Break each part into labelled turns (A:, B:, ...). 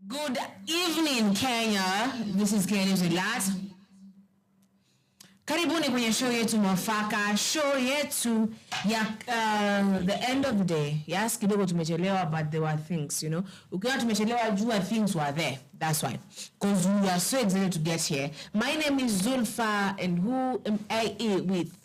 A: Good evening, Kenya. This is Kenya Zilat. Karibuni kwenye show yetu mwafaka, show yetu ya the end of the day. Yes, kidogo tumechelewa, but there were things, you know. Ukiwa tumechelewa, jua things were there. That's why. Because we are so excited to get here. My name is Zulfa, and who am I with?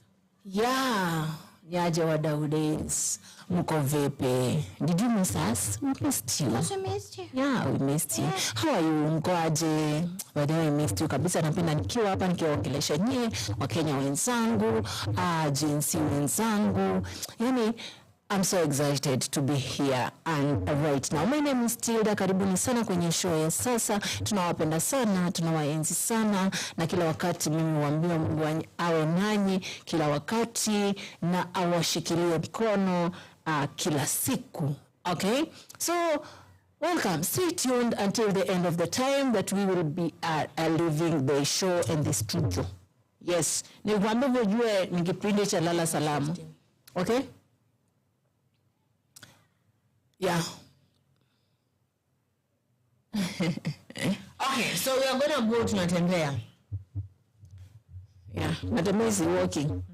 B: Yeah, Nyaja wa Daudes. Muko vipi? Did you miss us? We missed you.
C: Also missed you.
B: Yeah, we missed you. Yeah. How are you? Mko aje? By the way, I missed you kabisa. Napenda nikiwa hapa nikiwaongelesha nyie Wakenya wenzangu, jinsi wenzangu. Yani, I'm so excited to be here and right now. My name is Tilda. Karibuni sana kwenye show ya sasa. Tunawapenda sana, tunawaenzi sana, na kila wakati mimi huambia Mungu awe nanyi kila wakati na awashikilie mkono kila siku. Okay? So, welcome. Stay tuned until the end of the time that we will be leaving the show in the studio. Yes. Nikuambia vijue ni kipindi cha lala salamu. Okay? Yeah.
A: Okay, so we are going to go to Natembeya.
B: Yeah, Natembeya is working.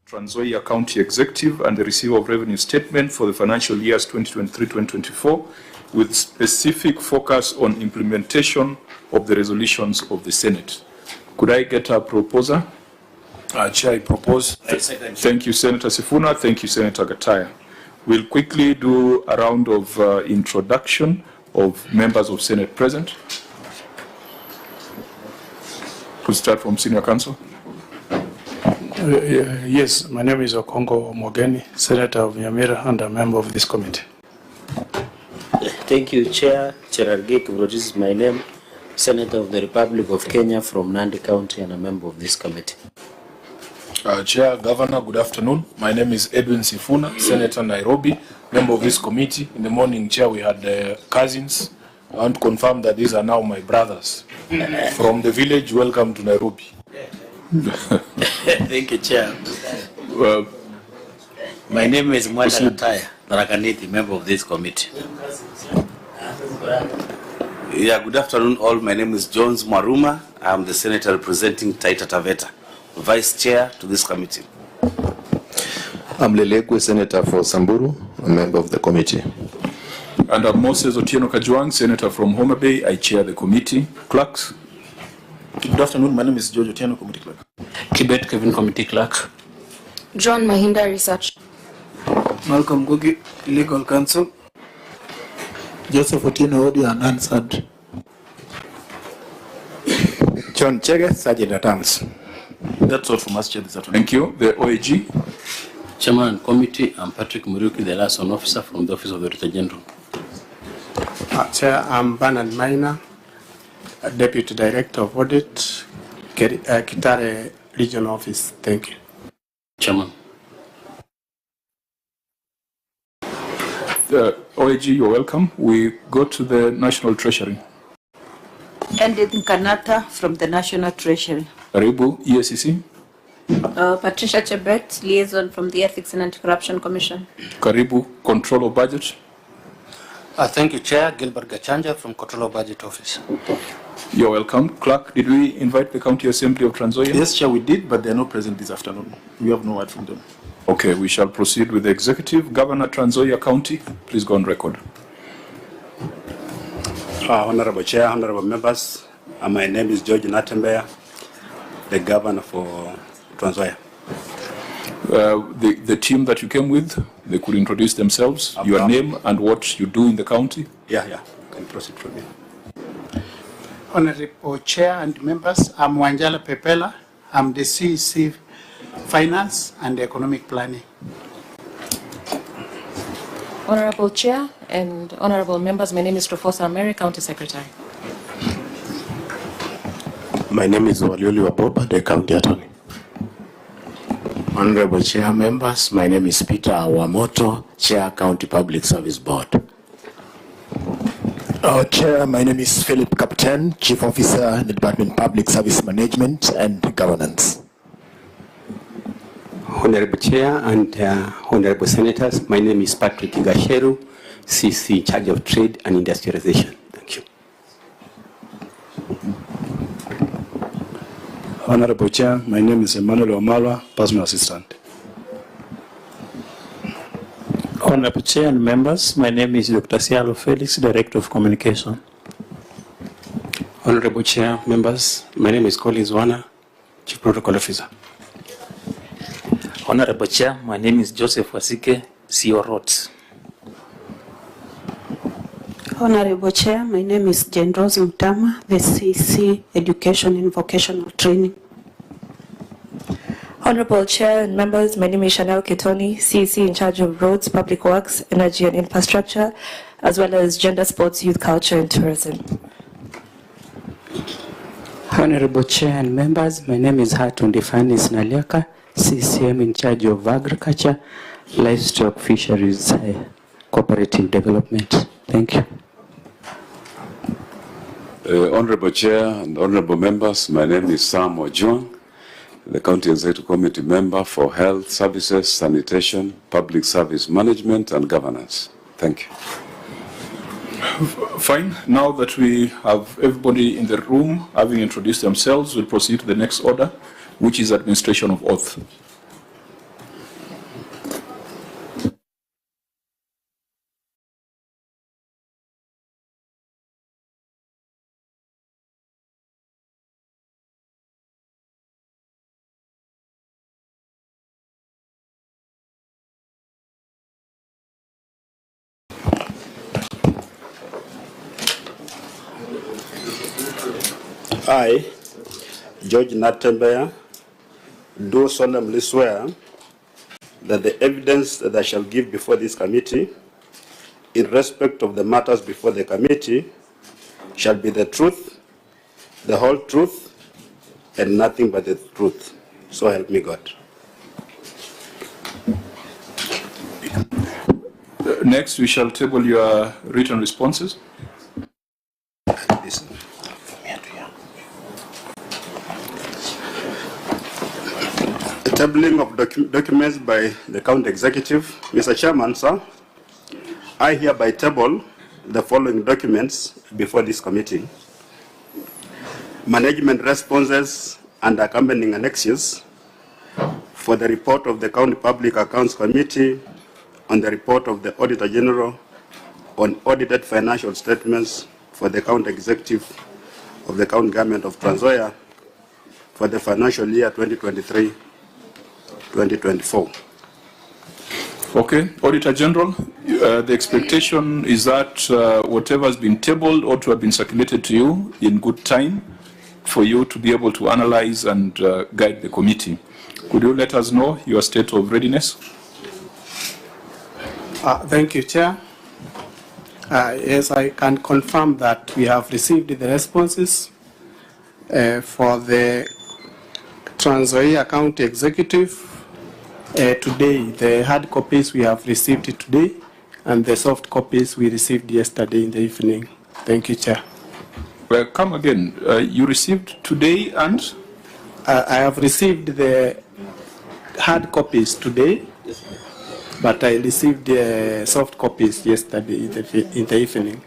D: Trans Nzoia County Executive and the receiver of revenue statement for the financial years 2023-2024 with specific focus on implementation of the resolutions of the Senate. Could I get a proposer? Chair, I propose. Thank you, Senator Sifuna. Thank you, Senator Gataya. We'll quickly do a round of introduction of members of Senate present. We'll start from Senior Counsel.
E: Yes, my name is Okongo Mogeni, Senator of Nyamira and a member of this committee.
F: Thank you, Chair. Cherargei Kiprotich is my name, Senator of the Republic of Kenya from Nandi County and a member of this committee.
G: Chair, Governor, good afternoon. My name is Edwin Sifuna, Senator Nairobi, member of this committee. In the morning, Chair, we had cousins. I want to confirm that these are now my brothers. From the village, welcome to Nairobi.
F: Thank you, Chair. My name is Mwata Gataya, Narakaniti, member of this committee. Yeah, good afternoon all. My name is Jones Maruma. I'm the Senator representing Taita Taveta, Vice Chair to this committee.
H: I'm Lelekwe, Senator for Samburu, a member of the committee.
D: And I'm Moses Otieno Kajwang, Senator from Homa Bay. I chair the committee. Clerks.
I: Good afternoon. My name is George Otieno, Committee Clerk.
J: Kibet Kevin, Committee Clerk.
K: John Mahinda, Research.
L: Malcolm Gugi, Legal Counsel.
M: Joseph Otieno, Audio and Answered.
N: John Chege, Sergeant at Arms.
I: That's all from us, Chair, this afternoon.
D: Thank you. The OAG.
J: Chairman and Committee, I'm Patrick Muruki, the Liaison Officer from the Office of the Auditor General.
E: Chair, I'm Bernard Maina, Deputy Director of Audit, Kitare Regional Office. Thank you.
J: Chairman.
D: OAG, you're welcome. We go to the National Treasury.
O: Edith Kanata from the National Treasury.
D: Karibu, EACC.
K: Patricia Chebet, Liaison from the Ethics and Anti-Corruption Commission.
D: Karibu, Control of Budget.
P: Thank you, Chair. Gilbert Gachanja from Control of Budget Office.
D: You're welcome. Clerk, did we invite the County Assembly of Trans Nzoia?
I: Yes, Chair, we did, but they're not present this afternoon. We have no word from them.
D: Okay, we shall proceed with the Executive. Governor, Trans Nzoia County, please go on record.
Q: Honorable Chair, honorable members, my name is George Natembeya, the Governor for Trans Nzoia.
D: The team that you came with, they could introduce themselves, your name and what you do in the county.
Q: Yeah, can proceed from here.
L: Honorable Chair and members, I'm Wanjala Pepela. I'm the CEC Finance and Economic Planning.
K: Honorable Chair and honorable members, my name is Tofosa Mary, County Secretary.
R: My name is Walioli Waboba, the County Attorney.
S: Honorable Chair, members, my name is Peter Awamoto, Chair, County Public Service Board.
R: Chair, my name is Philip Captain, Chief Officer in the Department of Public Service Management and Governance.
T: Honorable Chair and Honorable Senators, my name is Patrick Gasheru,
N: CC in charge of trade and industrialization. Thank you.
E: Honorable Chair, my name is Emmanuel Omalwa, Personal Assistant.
M: Honorable Chair and members, my name is Dr. Sialo Felix, Director of Communication.
N: Honorable Chair, members, my name is Collins Wana, Chief Protocol Officer.
C: Honorable Chair, my name is Joseph Wasike, CEO ROTS.
O: Honorable Chair, my name is Jane Rose Mutama, the CC Education and Vocational Training.
K: Honorable Chair and members, my name is Chanel Ketoni, CEC in charge of roads, public works, energy and infrastructure, as well as gender, sports, youth, culture and tourism.
T: Honorable Chair and members, my name is Hatun Defanis Naliaka, CCM in charge of agriculture, livestock, fisheries, cooperative development. Thank you.
U: Honorable Chair and honorable members, my name is Sam Kajwang, the County Executive Committee member for Health Services, Sanitation, Public Service Management and Governance. Thank you.
D: Fine. Now that we have everybody in the room having introduced themselves, we'll proceed to the next order, which is administration of oath.
Q: I, George Natembeya, do solemnly swear that the evidence that I shall give before this committee in respect of the matters before the committee shall be the truth, the whole truth, and nothing but the truth. So help me God.
D: Next, we shall table your written responses.
Q: Tabling of documents by the County Executive. Mr. Chairman, sir, I hereby table the following documents before this committee. Management responses and accompanying annexes for the report of the County Public Accounts Committee on the report of the Auditor General on audited financial statements for the County Executive of the County Government of Trans Nzoia for the financial year 2023-2024.
D: Okay, Auditor General, the expectation is that whatever has been tabled ought to have been circulated to you in good time for you to be able to analyze and guide the committee. Could you let us know your state of readiness?
E: Thank you, Chair. Yes, I can confirm that we have received the responses for the Trans Nzoia County Executive. Today, the hard copies we have received today, and the soft copies we received yesterday in the evening. Thank you, Chair.
D: Well, come again. You received today and?
E: I have received the hard copies today, but I received the soft copies yesterday in the evening.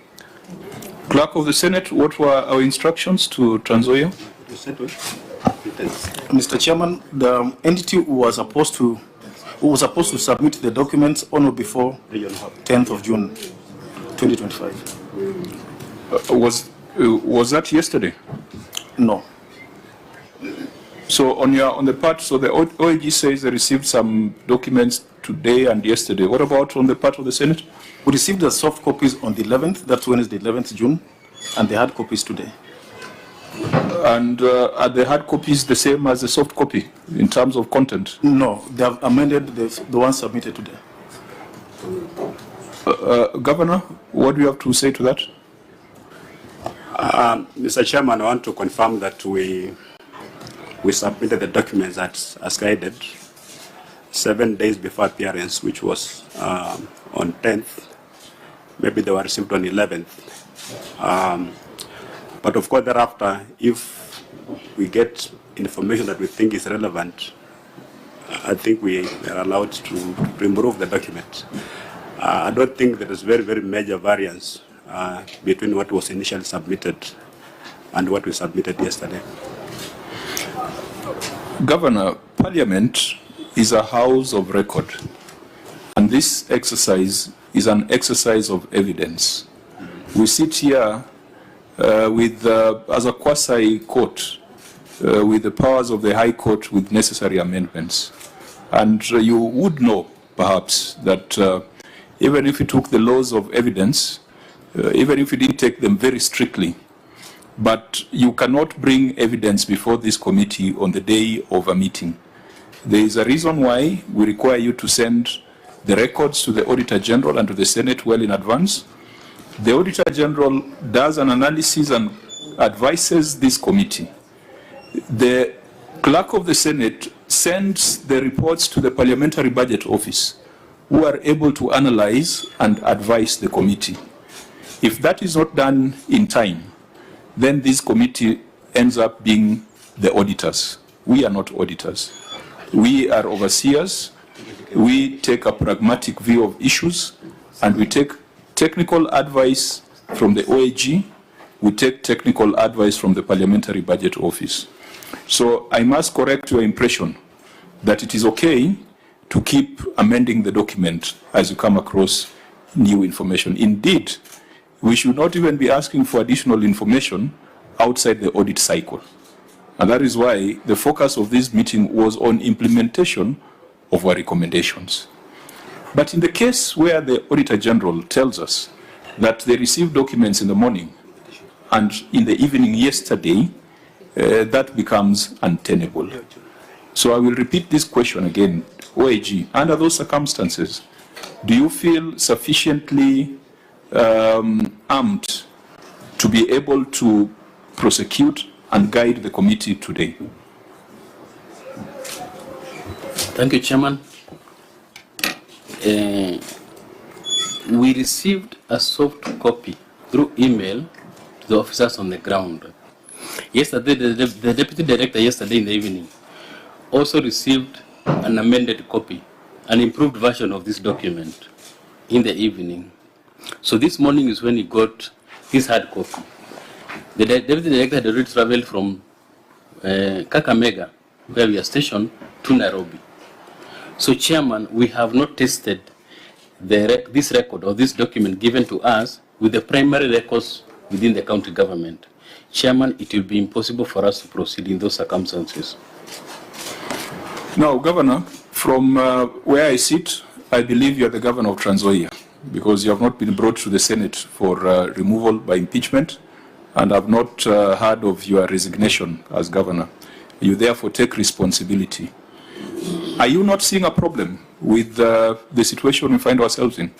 D: Clerk of the Senate, what were our instructions to Trans Nzoia?
I: Mr. Chairman, the entity who was supposed to submit the documents on or before 10th of June 2025.
D: Was that yesterday?
I: No.
D: So on the part, so the OAG says they received some documents today and yesterday. What about on the part of the Senate?
I: We received the soft copies on the 11th, that's Wednesday, 11th June, and the hard copies today.
D: And are the hard copies the same as the soft copy in terms of content?
I: No, they have amended the one submitted today.
D: Governor, what do you have to say to that?
Q: Mr. Chairman, I want to confirm that we submitted the documents as guided 7 days before appearance, which was on 10th. Maybe they were received on 11th. But of course, thereafter, if we get information that we think is relevant, I think we are allowed to remove the document. I don't think there is very major variance between what was initially submitted and what we submitted yesterday.
D: Governor, Parliament is a house of record, and this exercise is an exercise of evidence. We sit here as a quasi-court with the powers of the High Court with necessary amendments. And you would know, perhaps, that even if you took the laws of evidence, even if you didn't take them very strictly, but you cannot bring evidence before this committee on the day of a meeting. There is a reason why we require you to send the records to the Auditor General and to the Senate well in advance. The Auditor General does an analysis and advises this committee. The Clerk of the Senate sends the reports to the Parliamentary Budget Office, who are able to analyze and advise the committee. If that is not done in time, then this committee ends up being the auditors. We are not auditors. We are overseers. We take a pragmatic view of issues, and we take technical advice from the OAG. We take technical advice from the Parliamentary Budget Office. So I must correct your impression that it is okay to keep amending the document as you come across new information. Indeed, we should not even be asking for additional information outside the audit cycle. And that is why the focus of this meeting was on implementation of our recommendations. But in the case where the Auditor General tells us that they received documents in the morning and in the evening yesterday, that becomes untenable. So I will repeat this question again. OAG, under those circumstances, do you feel sufficiently armed to be able to prosecute and guide the committee today?
J: Thank you, Chairman. We received a soft copy through email to the officers on the ground. Yesterday, the Deputy Director yesterday in the evening also received an amended copy, an improved version of this document in the evening. So this morning is when he got his hard copy. The Deputy Director had already traveled from Kakamega, where we are stationed, to Nairobi. So, Chairman, we have not tested this record or this document given to us with the primary records within the county government. Chairman, it will be impossible for us to proceed in those circumstances.
D: Now, Governor, from where I sit, I believe you are the Governor of Trans Nzoia, because you have not been brought to the Senate for removal by impeachment, and have not heard of your resignation as Governor. You therefore take responsibility. Are you not seeing a problem with the situation we find ourselves in?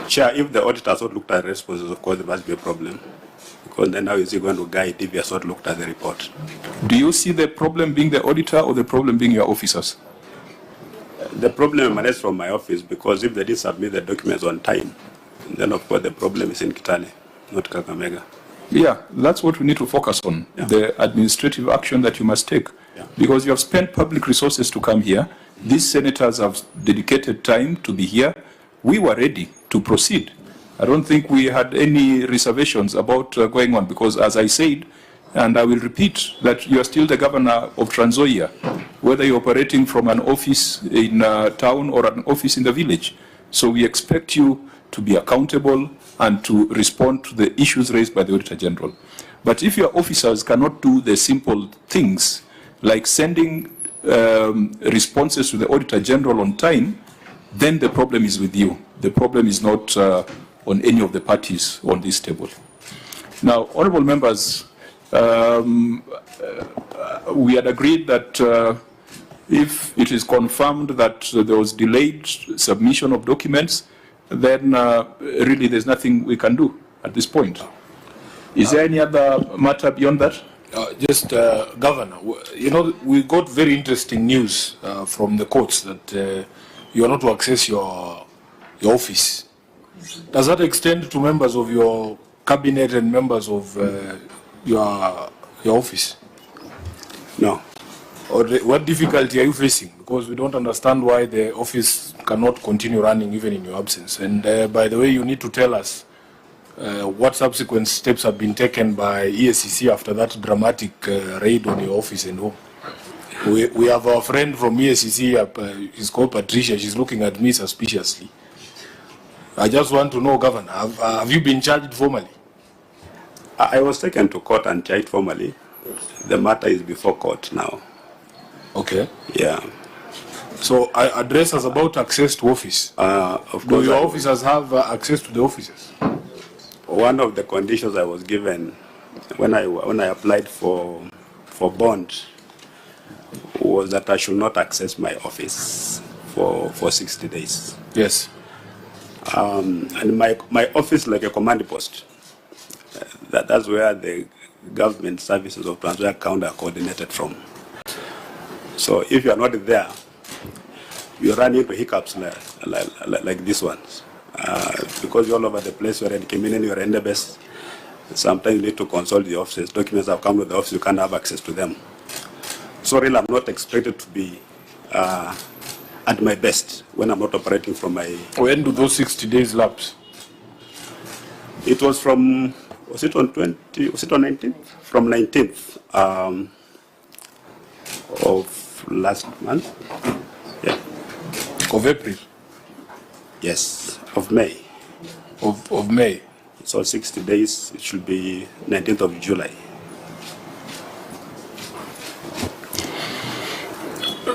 Q: Chair, if the auditor has not looked at the responses, of course there must be a problem. Because then how is he going to guide if he has not looked at the report?
D: Do you see the problem being the auditor or the problem being your officers?
Q: The problem emanates from my office, because if they didn't submit the documents on time, then of course the problem is in Kitale, not Kakamega.
D: Yeah, that's what we need to focus on, the administrative action that you must take. Because you have spent public resources to come here. These senators have dedicated time to be here. We were ready to proceed. I don't think we had any reservations about going on, because as I said, and I will repeat, that you are still the Governor of Trans Nzoia, whether you're operating from an office in town or an office in the village. So we expect you to be accountable and to respond to the issues raised by the Auditor General. But if your officers cannot do the simple things, like sending responses to the Auditor General on time, then the problem is with you. The problem is not on any of the parties on this table. Now, honorable members, we had agreed that if it is confirmed that there was delayed submission of documents, then really there's nothing we can do at this point. Is there any other matter beyond that?
G: Governor, you know, we got very interesting news from the courts that you are not to access your office. Does that extend to members of your cabinet and members of your office?
Q: No.
G: Or what difficulty are you facing? Because we don't understand why the office cannot continue running even in your absence. And by the way, you need to tell us what subsequent steps have been taken by EACC after that dramatic raid on your office and home. We have our friend from EACC, she's called Patricia, she's looking at me suspiciously. I just want to know, Governor, have you been charged formally?
Q: I was taken to court and charged formally. The matter is before court now.
G: Okay.
Q: Yeah.
G: So I address us about access to office.
Q: Of
G: Do
Q: course,
G: your officers have access to the offices?
Q: one of the conditions I was given when I applied for bond was that I should not access my office for 60 days.
G: Yes.
Q: And my office, like a command post, that's where the government services of Trans Nzoia County are coordinated from. So if you are not there, you run into hiccups like these ones. Because you're all over the place, you're in Kimini, you're in the best. Sometimes you need to consult the offices. Documents have come to the office, you can't have access to them. So really, I'm not expected to be at my best when I'm not operating from my...
G: When do those 60 days lapse?
Q: It was from, was it on 19th? From 19th of last month. Yeah.
G: Of April?
Q: Yes, of May.
G: Of May?
Q: So 60 days, it should be 19th of July.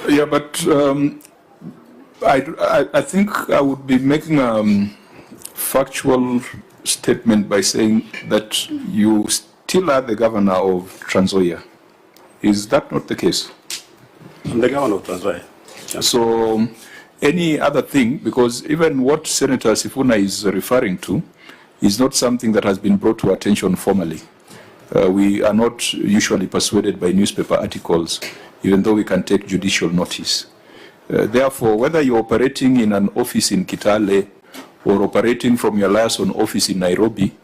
D: Yeah, but I think I would be making a factual statement by saying that you still are the governor of Trans Nzoia. Is that not the case?
Q: I'm the governor of Trans Nzoia.
D: Yeah. So any other thing, because even what Senator Sifuna is referring to is not something that has been brought to attention formally. We are not usually persuaded by newspaper articles, even though we can take judicial notice. Therefore, whether you're operating in an office in Kitale or operating from your liaison office in Nairobi,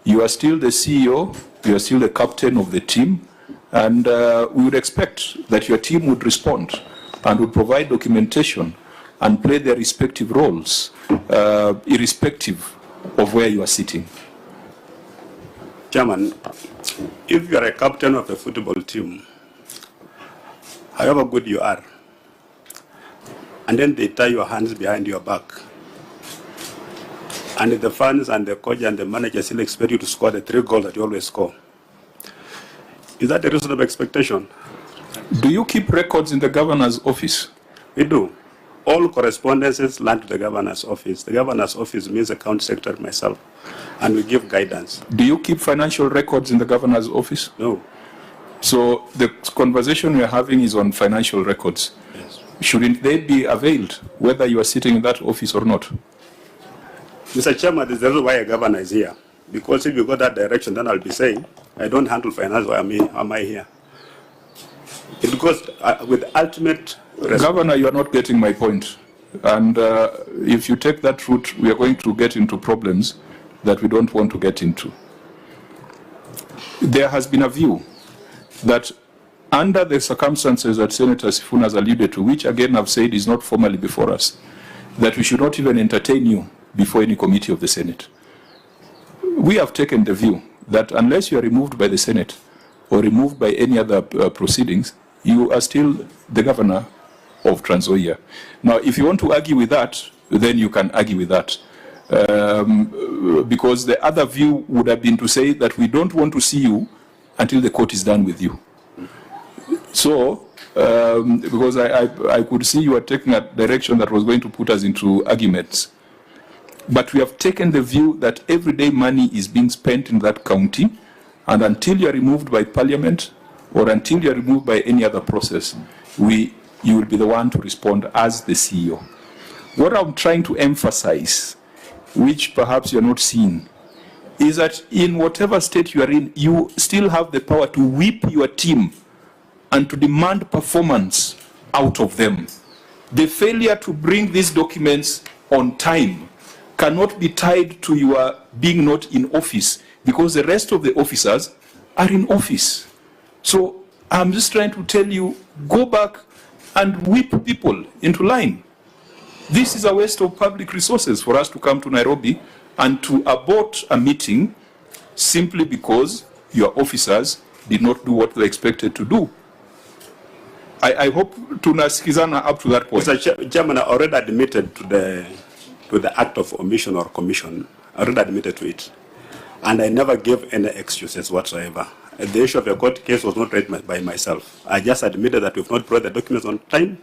D: you are still the CEO, you are still the captain of the team, and we would expect that your team would respond and would provide documentation and play their respective roles, irrespective of where you are sitting.
Q: Chairman, if you are a captain of a football team, however good you are, and then they tie your hands behind your back, and the fans and the coach and the manager still expect you to score the 3 goals that you always score, is that a reasonable expectation?
D: Do you keep records in the governor's office?
Q: We do. All correspondences land to the governor's office. The governor's office means the county secretary, myself, and we give guidance.
D: Do you keep financial records in the governor's office?
Q: No.
D: So the conversation we are having is on financial records.
Q: Yes.
D: Shouldn't they be availed, whether you are sitting in that office or not?
Q: Mr. Chairman, this is the reason why a governor is here. Because if you go that direction, then I'll be saying, I don't handle finance, why am I here? It goes with ultimate...
D: Governor, you are not getting my point. And if you take that route, we are going to get into problems that we don't want to get into. There has been a view that under the circumstances that Senator Sifuna has alluded to, which again I've said is not formally before us, that we should not even entertain you before any committee of the Senate. We have taken the view that unless you are removed by the Senate or removed by any other proceedings, you are still the governor of Trans Nzoia. Now, if you want to argue with that, then you can argue with that. Because the other view would have been to say that we don't want to see you until the court is done with you. So, because I could see you are taking a direction that was going to put us into arguments. But we have taken the view that everyday money is being spent in that county, and until you are removed by Parliament or until you are removed by any other process, you will be the one to respond as the CEO. What I'm trying to emphasize, which perhaps you're not seeing, is that in whatever state you are in, you still have the power to whip your team and to demand performance out of them. The failure to bring these documents on time cannot be tied to your being not in office, because the rest of the officers are in office. So I'm just trying to tell you, go back and whip people into line. This is a waste of public resources for us to come to Nairobi and to abort a meeting simply because your officers did not do what they expected to do. I hope tunasikizana up to that point.
Q: Mr. Chairman, I already admitted to the act of omission or commission. I already admitted to it. And I never gave any excuses whatsoever. The issue of a court case was not raised by myself. I just admitted that we've not brought the documents on time,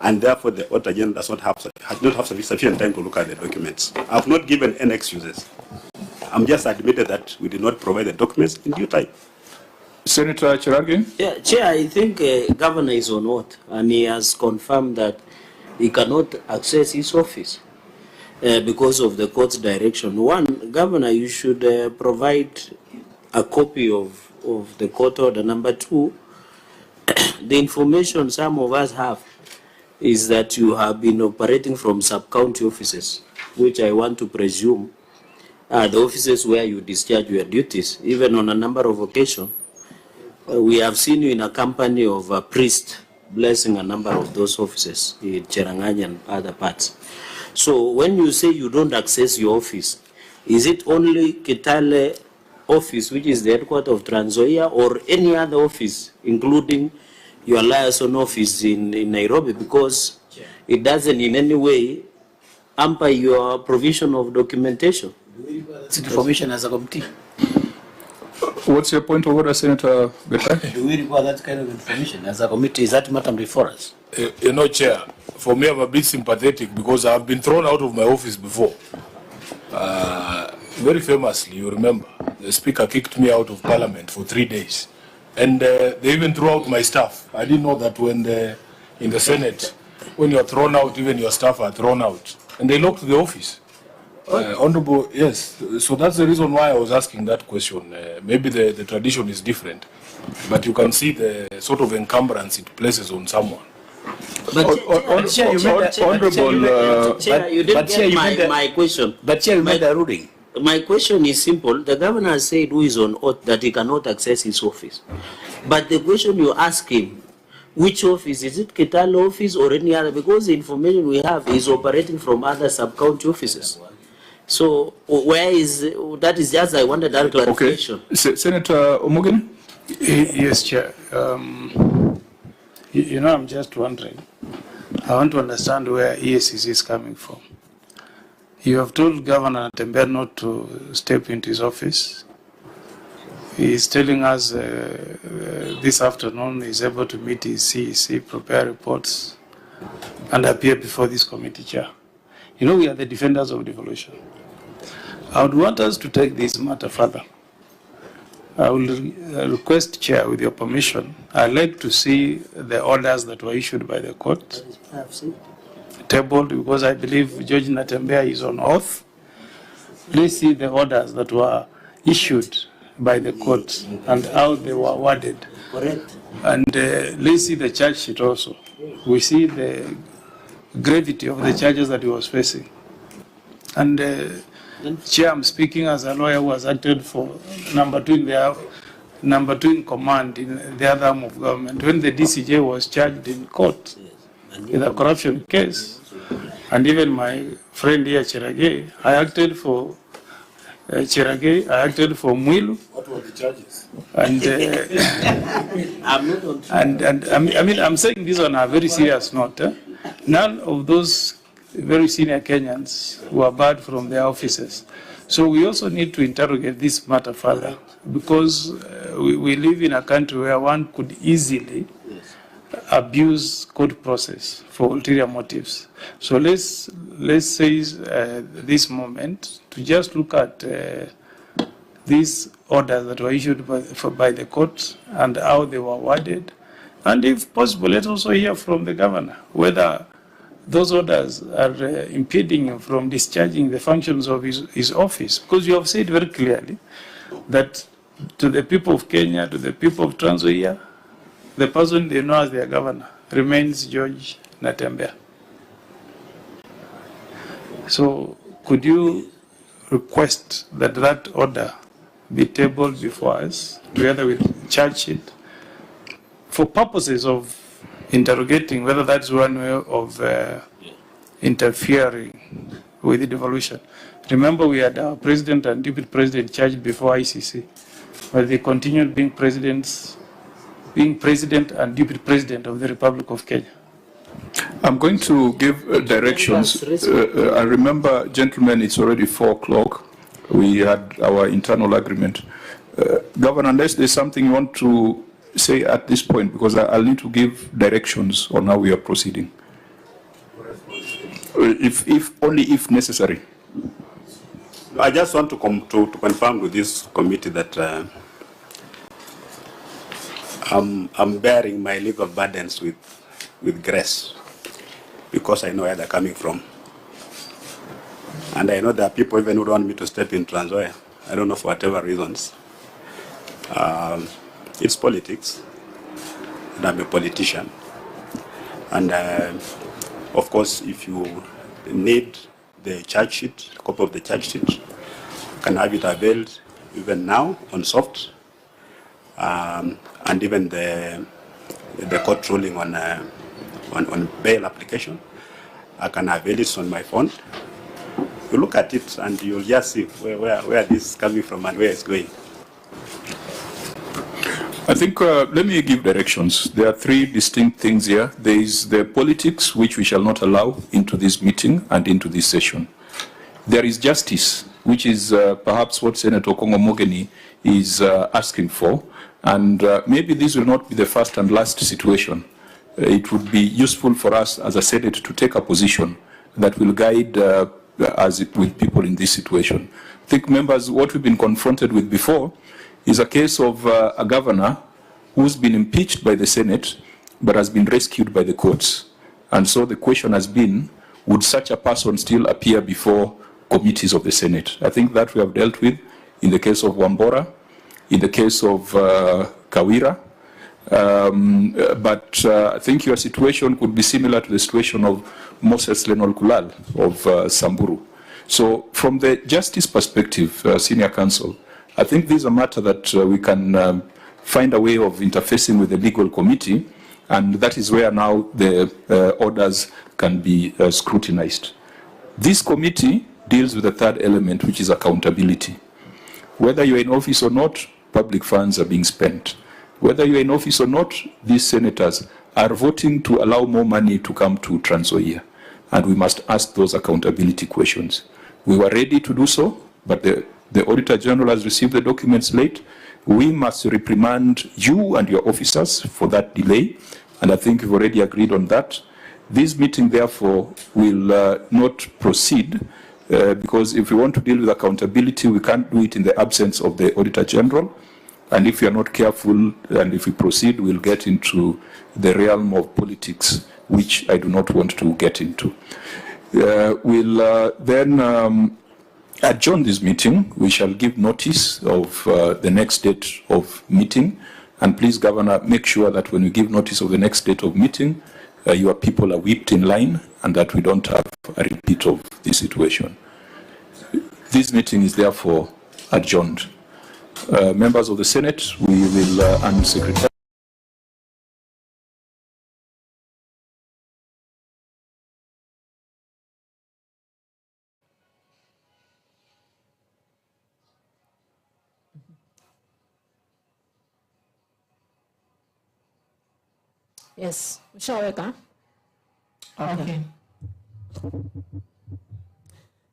Q: and therefore the auditor general has not have sufficient time to look at the documents. I've not given any excuses. I'm just admitted that we did not provide the documents in due time.
D: Senator Cherargei?
A: Yeah, Chair, I think Governor is on oath, and he has confirmed that he cannot access his office because of the court's direction. One, Governor, you should provide a copy of the court order. Number two, the information some of us have is that you have been operating from sub-county offices, which I want to presume are the offices where you discharge your duties. Even on a number of occasions, we have seen you in a company of a priest blessing a number of those offices in Cherangany and other parts. So when you say you don't access your office, is it only Kitale office, which is the headquarters of Trans Nzoia, or any other office, including your liaison office in Nairobi? Because it doesn't in any way hamper your provision of documentation.
P: Information as a committee.
D: What's your point of order, Senator Betai?
P: Do we require that kind of information as a committee? Is that matter before us?
G: You know, Chair, for me, I'm a bit sympathetic because I've been thrown out of my office before. Very famously, you remember, the Speaker kicked me out of Parliament for 3 days. And they even threw out my staff. I didn't know that when in the Senate, when you're thrown out, even your staff are thrown out. And they locked the office. Honorable, yes. So that's the reason why I was asking that question. Maybe the tradition is different. But you can see the sort of encumbrance it places on someone.
A: But Chair, you didn't get my question.
P: But Chair, you made a ruling.
A: My question is simple. The governor has said, who is on oath, that he cannot access his office. But the question you ask him, which office? Is it Kitale office or any other? Because the information we have is operating from other sub-county offices. So where is, that is just, I wanted that clarification.
D: Okay. Senator Omogen?
L: Yes, Chair. You know, I'm just wondering. I want to understand where EACC is coming from. You have told Governor Natembeya not to step into his office. He is telling us this afternoon he's able to meet his CEC, prepare reports, and appear before this committee, Chair. You know, we are the defenders of devolution. I would want us to take this matter further. I will request, Chair, with your permission, I'd like to see the orders that were issued by the court tabled, because I believe Judge Natembeya is on oath. Let's see the orders that were issued by the court and how they were worded.
A: Correct.
L: And let's see the charge sheet also. We see the gravity of the charges that he was facing. And Chair, I'm speaking as a lawyer who has acted for number two in command in the other arm of government. When the DCJ was charged in court with a corruption case, and even my friend here, Cherargei, I acted for Cherargei, I acted for Mwilu.
G: What were the charges?
L: And I'm saying this on a very serious note. None of those very senior Kenyans were barred from their offices. So we also need to interrogate this matter further, because we live in a country where one could easily abuse court process for ulterior motives. So let's seize this moment to just look at these orders that were issued by the court and how they were worded. And if possible, let's also hear from the governor whether those orders are impeding him from discharging the functions of his office. Because you have said very clearly that to the people of Kenya, to the people of Trans Nzoia, the person they know as their governor remains George Natembeya. So could you request that that order be tabled before us, together with charge sheet, for purposes of interrogating, whether that's one way of interfering with the devolution. Remember, we had our president and deputy president charged before ICC, but they continued being president and deputy president of the Republic of Kenya.
D: I'm going to give directions. I remember, gentlemen, it's already 4 o'clock. We had our internal agreement. Governor, unless there's something you want to say at this point, because I'll need to give directions on how we are proceeding. If only if necessary.
Q: I just want to confirm with this committee that I'm bearing my legal burdens with grace, because I know where they're coming from. And I know there are people even who don't want me to step in Trans Nzoia. I don't know, for whatever reasons. It's politics, and I'm a politician. And of course, if you need the charge sheet, a copy of the charge sheet, you can have it availed even now on soft, and even the court ruling on bail application. I can avail it on my phone. You look at it and you'll just see where this is coming from and where it's going.
D: I think, let me give directions. There are 3 distinct things here. There is the politics, which we shall not allow into this meeting and into this session. There is justice, which is perhaps what Senator Kongo Mogeni is asking for. And maybe this will not be the first and last situation. It would be useful for us as a Senate to take a position that will guide with people in this situation. I think, members, what we've been confronted with before is a case of a governor who's been impeached by the Senate but has been rescued by the courts. And so the question has been, would such a person still appear before committees of the Senate? I think that we have dealt with in the case of Wambora, in the case of Kawira, but I think your situation could be similar to the situation of Moses Lenol Kulal of Samburu. So from the justice perspective, Senior Counsel, I think this is a matter that we can find a way of interfacing with the legal committee, and that is where now the orders can be scrutinized. This committee deals with the 3rd element, which is accountability. Whether you're in office or not, public funds are being spent. Whether you're in office or not, these senators are voting to allow more money to come to Trans Nzoia, and we must ask those accountability questions. We were ready to do so, but the Auditor General has received the documents late. We must reprimand you and your officers for that delay, and I think we've already agreed on that. This meeting, therefore, will not proceed, because if we want to deal with accountability, we can't do it in the absence of the Auditor General. And if we are not careful, and if we proceed, we'll get into the realm of politics, which I do not want to get into. We'll then adjourn this meeting. We shall give notice of the next date of meeting. And please, Governor, make sure that when we give notice of the next date of meeting, your people are whipped in line and that we don't have a repeat of this situation. This meeting is therefore adjourned. Members of the Senate, we will, and Secretary.
B: Yes, ushaweka? Okay.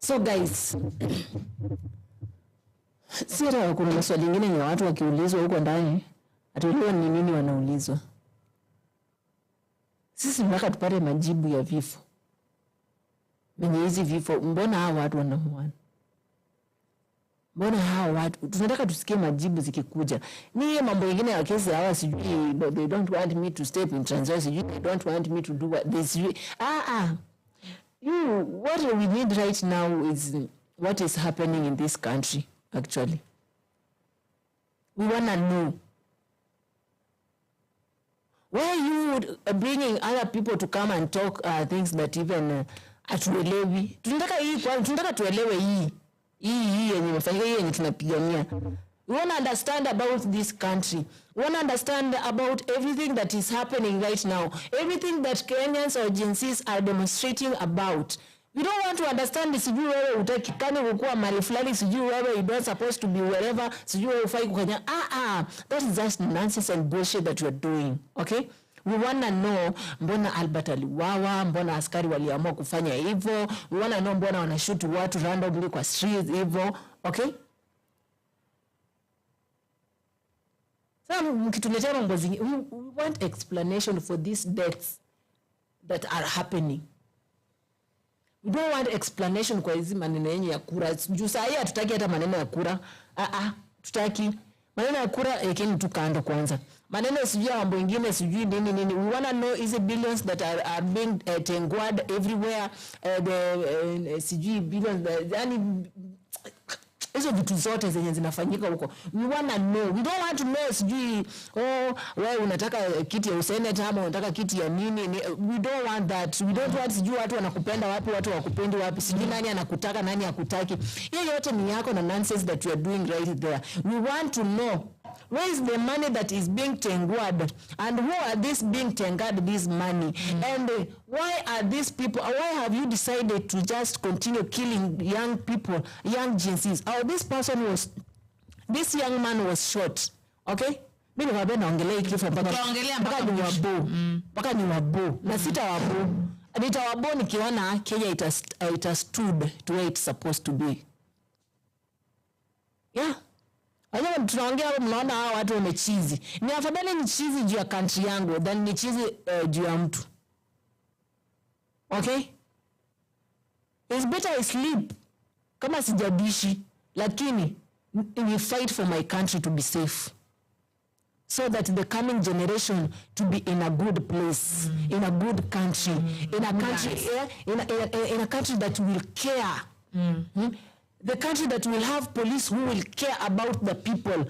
B: So guys, si hata kuna maswali mengine ya watu wakiulizwa huko ndani, hatuelewi ni nini wanaulizwa. Sisi tunataka tupate majibu ya vifo. Mwenye hizi vifo, mbona hao watu wanamuana? Mbona hao watu? Tunataka tusikie majibu zikikuja. Ni mambo mengine ya kesi hawa sijui, they don't want me to step in Trans Nzoia, sijui they don't want me to do what this. What we need right now is what is happening in this country, actually. We want to know. Why are you bringing other people to come and talk things that even atuelewi? Tunataka tuelewe hii yenye imefanyika, hii yenye tunapigania. We want to understand about this country. We want to understand about everything that is happening right now. Everything that Kenyans or Gen Zs are demonstrating about. We don't want to understand sijui wewe utakikani kukua mali fulani, sijui wewe you don't supposed to be wherever, sijui wewe ufai kufanya. That is just nonsense and bullshit that you are doing. Okay? We want to know mbona Albert aliwawa, mbona askari waliamua kufanya hivyo. We want to know mbona wanashoot watu randomly kwa streets hivyo. Okay? Some mkituletea mambo zingine, we want explanation for these deaths that are happening. We don't want explanation kwa hizi maneno yenye ya kura. Juu saa hii hatutaki hata maneno ya kura. Tutaki maneno ya kura ekeni tu kando kwanza. Maneno sijui mambo mengine sijui nini. We want to know is billions that are being tengwad everywhere. The sijui billions yani hizo vitu zote zenye zinafanyika huko. We want to know. We don't want to know sijui wewe unataka kiti ya usenate ama unataka kiti ya nini. We don't want that. We don't want sijui watu wanakupenda wapi, watu wakupendi wapi, sijui nani anakutaka nani hakutaki. Hiyo yote ni yako na nonsense that you are doing right there. We want to know where is the money that is being tengwad and who are this being tengad this money and why are these people, why have you decided to just continue killing young people, young Gen Zs? This young man was shot. Okay? Mimi niwaambia naongelea kifo mpaka ni wabo na sita wabo. Nitawabo nikiona Kenya it has stood to where it's supposed to be. Yeah. Aje tunaongea mnaona hawa watu wamechizi. Ni afadhali ni chizi juu ya country yangu than ni chizi juu ya mtu. Okay? It's better I sleep kama sijabishi, lakini we fight for my country to be safe. So that the coming generation to be in a good place, in a good country, in a country in a country that will care. The country that will have police who will care about the people.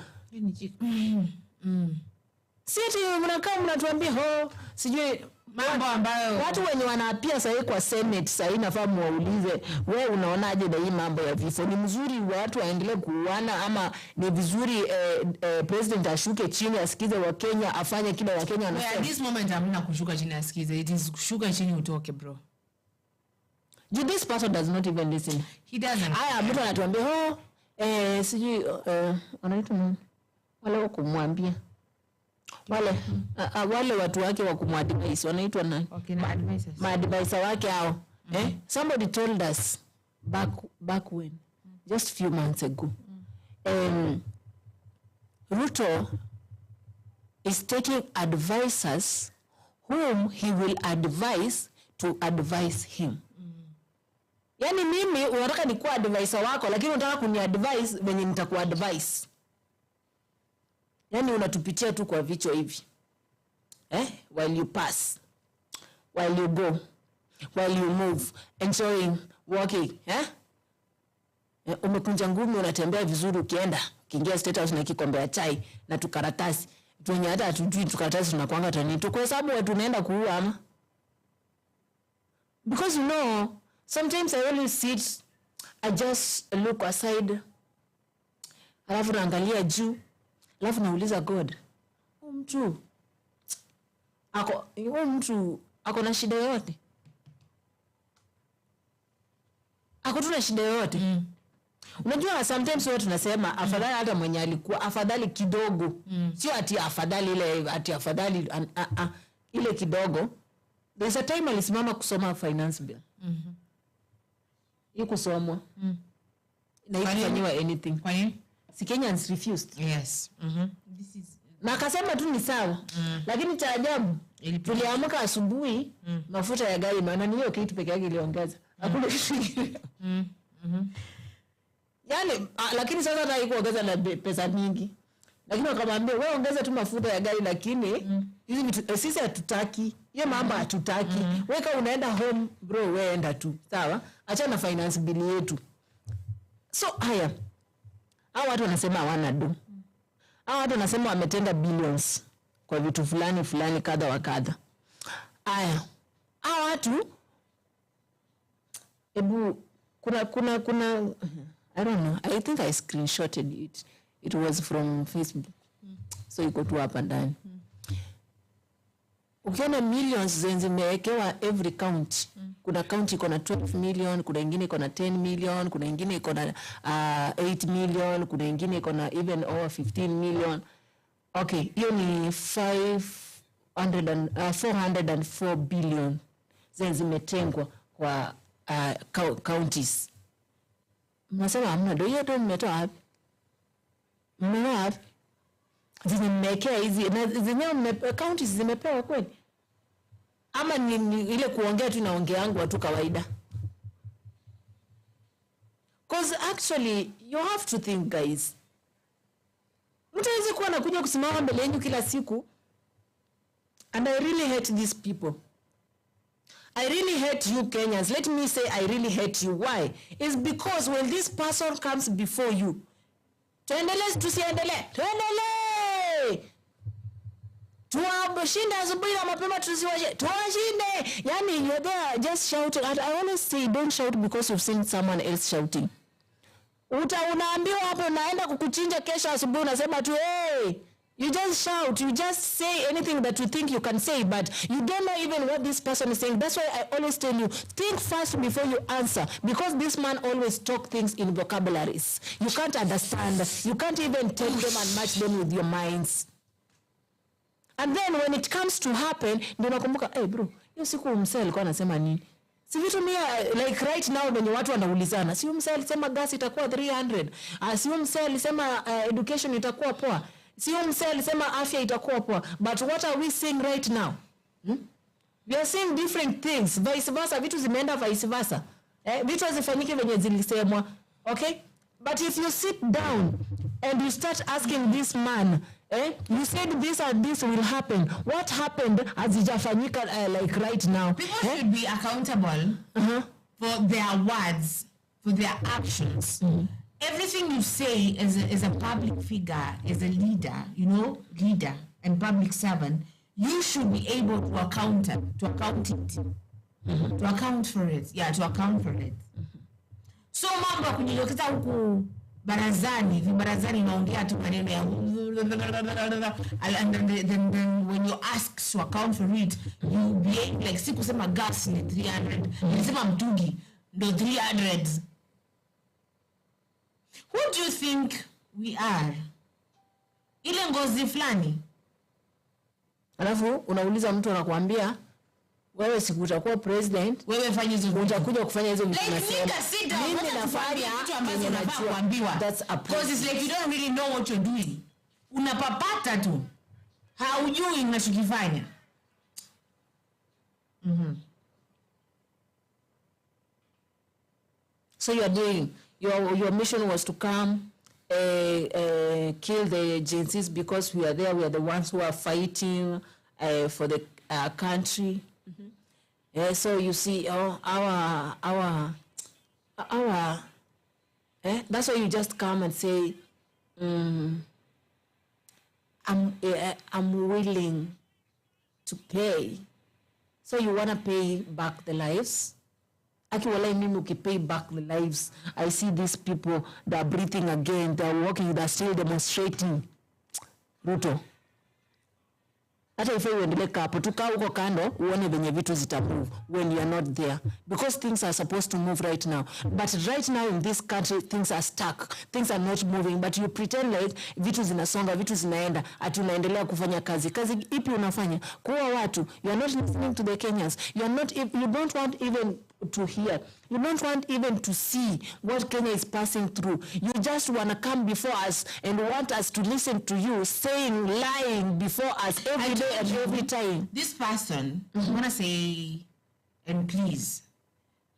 B: Sisi mnakaa mnatuambia sijui mambo ambayo watu wenye wanaapia sasa kwa Senate sasa inafaa muwaulize wewe unaonaje na hii mambo ya vifo? Ni mzuri watu waendelee kuuana ama ni vizuri president ashuke chini asikize wa Kenya afanye kile wa Kenya wanasema?
F: At this moment hamna kushuka chini asikize. It is kushuka chini utoke bro.
B: This person does not even listen.
F: He doesn't.
B: Mtu anatuambia sijui anaitwa wale wa kumwambia wale watu wake wa kumwadvise wanaitwa nani?
F: Okay,
B: advisor wake hao. Somebody told us back when just few months ago Ruto is taking advisors whom he will advise to advise him. Yani mimi unataka nikuwa advisor wako lakini unataka kuniadvise venye nitakuadvise. Yani unatupitia tu kwa vichwa hivi. While you pass, while you go, while you move, enjoying, walking, umekunja ngumi unatembea vizuri ukiingia State House na kikombe ya chai na tukaratasi. Tuwenye hata hatujui tukaratasi tunakuanga tani. Kwa sababu watu naenda kuua ama? Because you know, sometimes I always sit, I just look aside. Alafu naangalia juu. Alafu nauliza God, mtu ako na shida yote? Ako tu na shida yote? Unajua sometimes watu tunasema afadhali hata mwenye alikuwa afadhali kidogo. Sio ati afadhali ile ati afadhali ile kidogo. There's a time alisimama kusoma finance bill. Hii kusomwa. Na ikifanywa anything.
F: Kwa nini?
B: Si Kenyans refused.
F: Yes.
B: This is na akasema tu ni sawa. Lakini cha ajabu tuliamka asubuhi mafuta ya gari maana hiyo kitu peke yake iliongeza. Hakuna kitu. Yani lakini sasa hata haikuongeza na pesa nyingi. Lakini wakamwambia wewe ongeza tu mafuta ya gari lakini hizi vitu sisi hatutaki. Hiyo mambo hatutaki. Wewe kama unaenda home bro wewe enda tu. Sawa? Acha na finance bill yetu. So haya. Hao watu wanasema hawana do. Hao watu wanasema wametenga billions kwa vitu fulani kadha wa kadha. Haya. Hao watu kuna I don't know. I think I screenshotted it. It was from Facebook. So iko tu hapa ndani. Ukiona millions zimewekewa every county. Kuna county iko na 12 million, kuna ingine iko na 10 million, kuna ingine iko na 8 million, kuna ingine iko na even over 15 million. Okay, hiyo ni 404 billion zimetengwa kwa counties. Mnasema hamna, ndio hiyo ndio mmetoa wapi? Mmetoa wapi? Zimekea hizi na zenyewe counties zimepewa kweli? Ama ni ile kuongea tu naongea yangu watu kawaida? Because actually you have to think, guys. Mtu hawezi kuwa anakuja kusimama mbele yenu kila siku. And I really hate these people. I really hate you Kenyans. Let me say I really hate you. Why? It's because when this person comes before you, tuendelee tusiendelee. Tuendelee. Tuwashinda asubuhi na mapema tusiwaje. Tuwashinde. Yani you're there just shouting. And I always say don't shout because you've seen someone else shouting. Unaambiwa hapo naenda kukuchinja kesho asubuhi unasema tu hey. You just shout, you just say anything that you think you can say, but you don't know even what this person is saying. That's why I always tell you, think first before you answer, because this man always talk things in vocabularies. You can't understand, you can't even take them and match them with your minds. And then when it comes to happen, ndio nakumbuka, hey bro, hiyo siku msee alikuwa anasema nini? Si vitu mia, like right now when watu wanaulizana, si msee alisema gas itakuwa 300, si msee alisema education itakuwa poa. Sio msee alisema afya itakuwa poa. But what are we seeing right now? We are seeing different things. Vice versa, vitu zimeenda vice versa. Vitu hazifanyiki venye zilisemwa. Okay? But if you sit down and you start asking this man, you said this and this will happen. What happened hazijafanyika like right now?
F: People should be accountable for their words, for their actions. Everything you say as a public figure, as a leader, leader and public servant, you should be able to account for it. Yeah, to account for it. So mambo kujilokeza huku barazani naongea tu maneno ya and then when you ask to account for it, you behave like si kusema gas ni 300, nilisema mtungi ndo 300. Who do you think we are? Ile ngozi fulani.
B: Alafu unauliza mtu anakuambia wewe siku utakuwa president,
F: wewe fanya hizo vitu.
B: Utakuja kufanya hizo vitu
F: nasema. Mimi nafanya vitu ambazo nafaa kuambiwa. Because it's like you don't really know what you're doing. Unapapata tu. Haujui unachokifanya.
B: So you are doing your mission was to come kill the agencies because we are there, we are the ones who are fighting for the country. So you see our that's why you just come and say I'm willing to pay. So you want to pay back the lives. Akiwalai mimi ukipay back the lives, I see these people, they are breathing again, they are walking, they are still demonstrating. Ruto. Hata ifai uendelee hapo, tukaa huko kando, uone venye vitu zitamove when you are not there. Because things are supposed to move right now. But right now in this country, things are stuck. Things are not moving. But you pretend like vitu zinasonga, vitu zinaenda, ati unaendelea kufanya kazi. Kazi ipi unafanya? Kuwa watu. You are not listening to the Kenyans. You don't want even to hear. You don't want even to see what Kenya is passing through. You just want to come before us and want us to listen to you saying, lying before us every day and every time.
F: This person, I want to say, and please,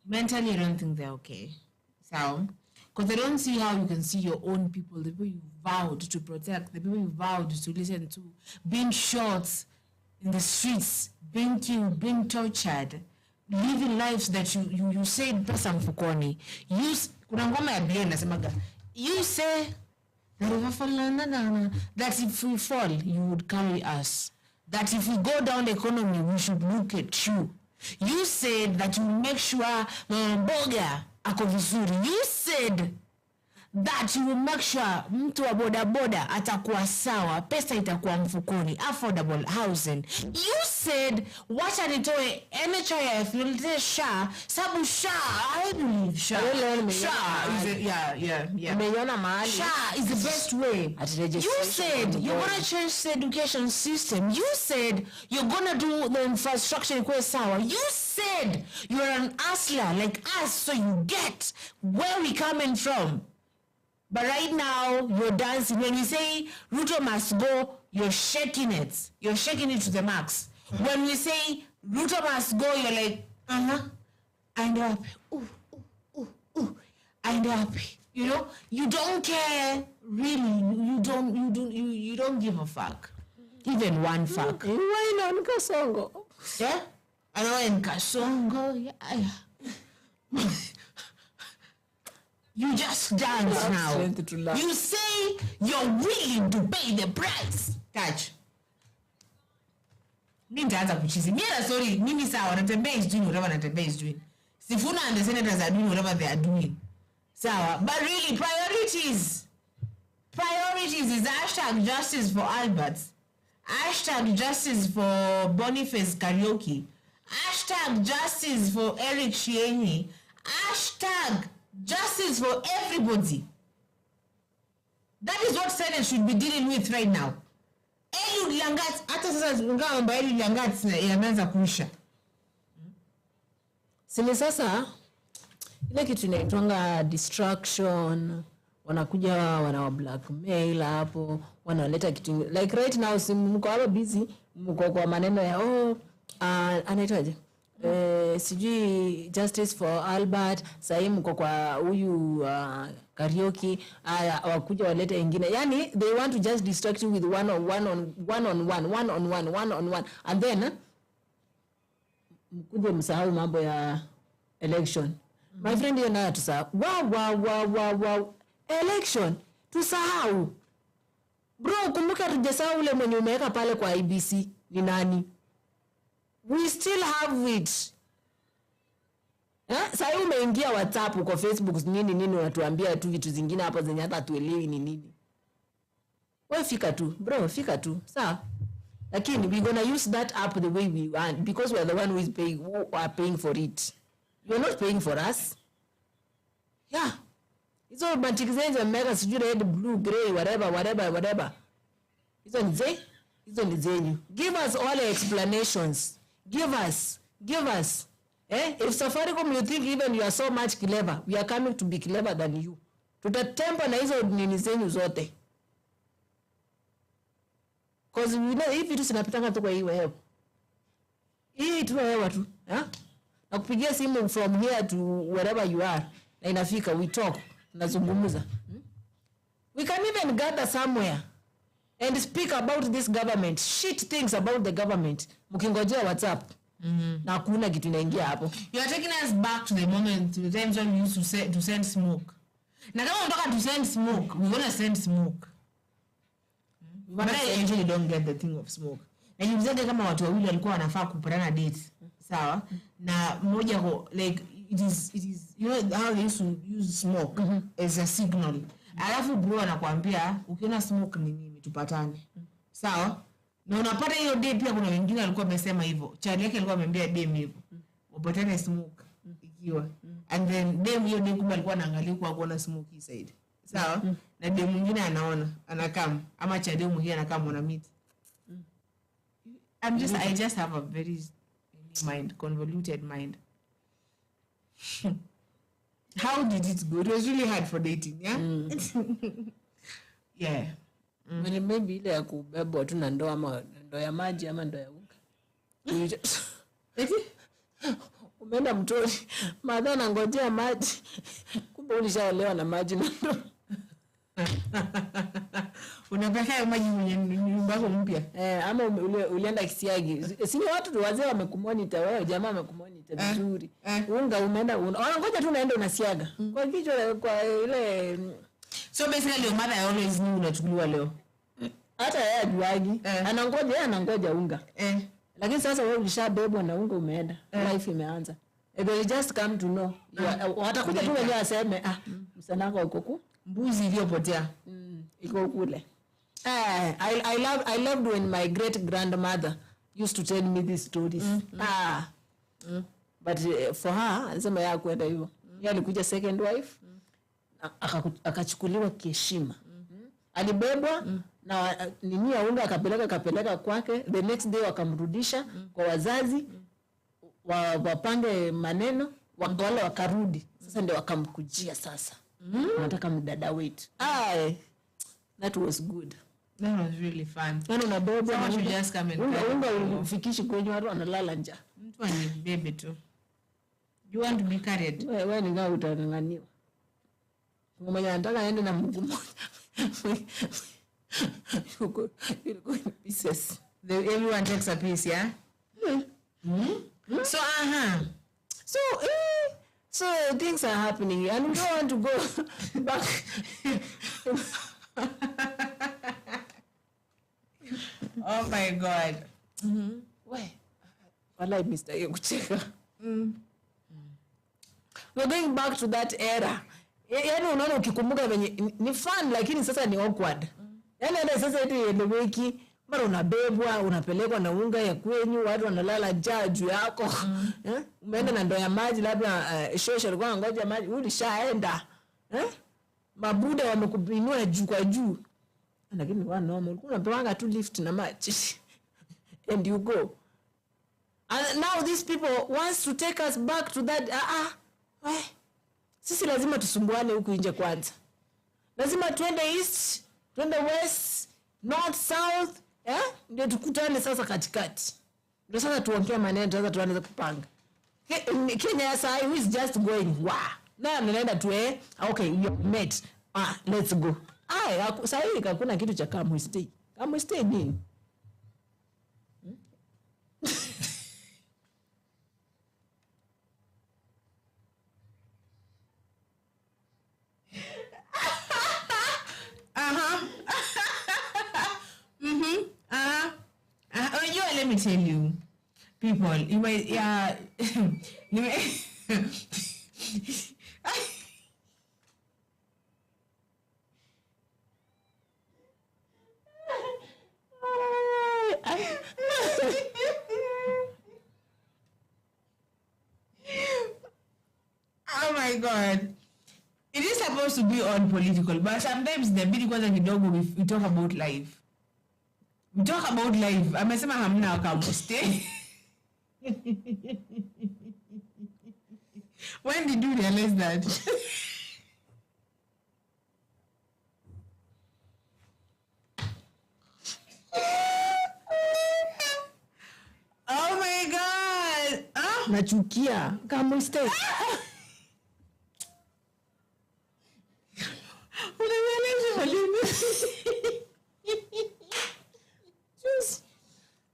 F: mentally I don't think they're okay. So, because I don't see how you can see your own people, the people you vowed to protect, the people you vowed to listen to, being shot in the streets, being killed, being tortured, living lives that you say pesa mfukoni. Kuna ngoma ya Bien nasemaga, you say that if we fall you would carry us, that if we go down the economy we should look at you. You said that you make sure mboga ako vizuri. You said that you will make sure mtu wa boda boda atakuwa sawa, pesa itakuwa mfukoni, affordable housing. You said wacha nitoe NHIF nilete SHA, sababu SHA, I believe SHA is the best way. You said you're going to change the education system. You said you're going to do the infrastructure ikuwe sawa. You said you're an hustler like us, so you get where we coming from. But right now, you're dancing. When we say Ruto must go, you're shaking it. You're shaking it to the max. When we say Ruto must go, you're like, I'm happy. Ooh. I'm happy. You know, you don't care, really. You don't give a fuck. Even one fuck.
B: Why not Kasongo?
F: Yeah? I know in Kasongo, yeah. You just dance now. You say you're willing to pay the price. Catch. Mimi nitaanza kuchizi. Mimi sawa, Natembeya is doing whatever Natembeya is doing. Sifuna and the senators are doing whatever they are doing. Sawa. But really, priorities. Priorities is #justice for Albert. #justice for Boniface Karaoke. #justice for Eric Shienyi. #justice for everybody. That is what Senate should be dealing with right now. Eliud Langat, hata sasa ngamba Eliud Langat yameanza kuisha.
B: Sile sasa ile kitu inaitwanga distraction, wanakuja wanawa blackmail hapo, wanaleta kitu like right now mko hapo busy, mko kwa maneno ya anaitwaje? Sijui justice for Albert, sasa mko kwa huyu Karaoke, wakuja walete wengine. Yani they want to just distract you with one on one, and then mkuje msahau mambo ya election. My friend, you know to say wow election tusahau. Bro, kumbuka tujasahau ule mwenye umeweka pale kwa IBC ni nani? We still have it. Sasa umeingia WhatsApp kwa Facebook nini unatuambia tu vitu zingine hapo zenye hata tuelewi ni nini. Wewe fika tu, bro, fika tu. Sawa? Lakini we gonna use that app the way we want because we are the one who are paying for it. You are not paying for us. Yeah. It's all magic zenye wameka sijui red, blue, gray, whatever. Hizo ni zenyu. Give us all the explanations. Give us. If Safaricom you think even you are so much clever, we are coming to be clever than you. Tutatempa na hizo nini zenyu zote. Cause we know if vitu sinapitanga tu kwa hii wewe. Hii tu wewe tu, na kupigia simu from here to wherever you are. Na inafika we talk, tunazungumza. We can even gather somewhere and speak about this government, shit things about the government. Mkingojea WhatsApp. Na kuna kitu inaingia hapo.
F: You are taking us back to the moment, to the times when we used to send smoke. Na kama unataka to send smoke, we're going to send smoke. But I usually don't get the thing of smoke. Na niuzenge kama watu wawili walikuwa wanafaa kupatana date. Sawa? Na mmoja ko like it is you know how they used to use smoke as a signal. Alafu bro anakuambia ukiona smoke ni mimi tupatane. Sawa? Na unapata hiyo day pia kuna wengine walikuwa wamesema hivyo. Chali yake alikuwa amemwambia dem hivyo. Wapatane smoke ikiwa. And then dem hiyo dem kumbe alikuwa anaangalia kwa kuona smoke inside. Sawa? Na dem mwingine anaona, anakam ama cha dem mwingine anakam ona meet. I just have a very convoluted mind. How did it go? It was really hard for dating, yeah? Yeah.
B: Maybe ile ya kubebwa tu na ndoo ama ndoo ya maji ama ndoo ya unga. Umeenda mtoni, madha anangojea maji. Kumbe ulishaolewa na maji na ndoo.
F: Unapeka maji kwenye nyumba yako mpya.
B: Ama ulienda Kisiagi. Sini watu wazee wamekumonitor wewe, jamaa wamekumonitor vizuri. Unga umeenda ngoja tu naenda unasiaga. Kwa kichwa kwa ile
F: so basically your mother always knew unachukuliwa leo.
B: Hata yeye ajuagi. Anangoja unga. Lakini sasa wewe ulishabebwa na unga umeenda. Life imeanza. They just come to know. Watakuja tu wenyewe aseme msanako uko ku
F: Mbuzi iliyopotea.
B: Iko kule. I loved when my great grandmother used to tell me these stories. But for her, anasema yeye kwenda hivyo. Yeye alikuja second wife. Akachukuliwa kiheshima. Alibebwa na nini ya unga akapeleka kwake. The next day wakamrudisha kwa wazazi wapange maneno, wale wakarudi. Sasa ndio wakamkujia sasa. Nataka mdada wetu. That was good.
F: That was really fun.
B: Unabebwa
F: na you just come and
B: unga ufikishi kwenye watu wanalala njaa.
F: Mtu anibebe tu. You want to be carried?
B: Wewe ni ngao utang'aniwa. Mmoja anataka aende na mguu mmoja. You go in pieces.
F: Everyone takes a piece, yeah?
B: So things are happening and we don't want to go back.
F: Oh my God.
B: Why? Wallahi Mr. Yekucheka. We're going back to that era. Yaani unaona ukikumbuka venye ni fun lakini sasa ni awkward. Yaani hata sasa eti eleweki, mara unabebwa, unapelekwa na unga ya kwenyu, watu wanalala njaa juu yako. Umeenda na ndoo ya maji labda shosha alikuwa ngoja maji, ulishaenda. Mabuda wamekupinua juu kwa juu. Lakini wa normal unapewanga tu lift na maji and you go. And now these people wants to take us back to that. Sisi lazima tusumbuane huku nje kwanza. Lazima tuende east, tuende west, north, south, ndio tukutane sasa katikati. Ndio sasa tuongee maneno sasa tuanze kupanga. Kenya sasa is just going na anaenda tu okay, you met. Let's go. Sasa hivi hakuna kitu cha come stay. Come stay nini?
F: Let me tell you, people, you might, oh my God. It is supposed to be on political, but sometimes the bidi kwanza kidogo we talk about life. We talk about life. Amesema hamna wakamuste. When did you realize that? Oh my God.
B: Nachukia. Kamuste.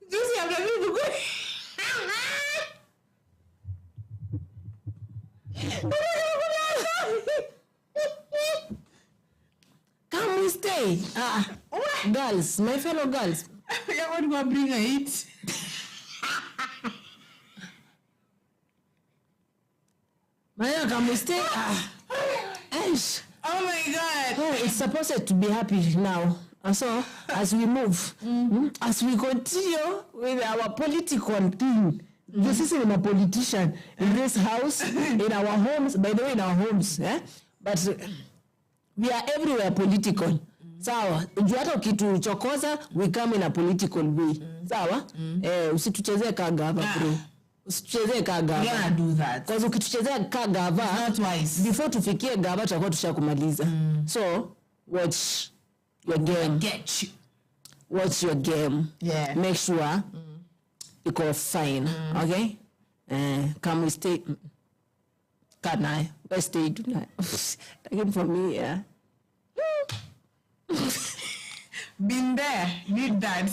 F: Juicy, I'm going to go.
B: Can we stay? Girls, my fellow girls.
F: You want to go bring a hit?
B: Maya, can we stay?
F: Oh my God.
B: Oh, it's supposed to be happy now. And so, as we move, as we continue with our political thing, this is a politician in this house, in our homes, by the way, in our homes, but we are everywhere political. Sawa, hata ukituchokoza, we come in a political way. Sawa? Usituchezee kagava, bro. Usituchezee kagava.
F: You can't do that.
B: Because ukituchezea kagava,
F: not twice.
B: Before tufikie gava, tutakuwa tushakumaliza. So, watch your game.
F: Get you.
B: Watch your game.
F: Yeah.
B: Make sure you go fine. Okay? Can we stay? Can I? Let's stay tonight. Again for me, yeah.
F: Been there, did that.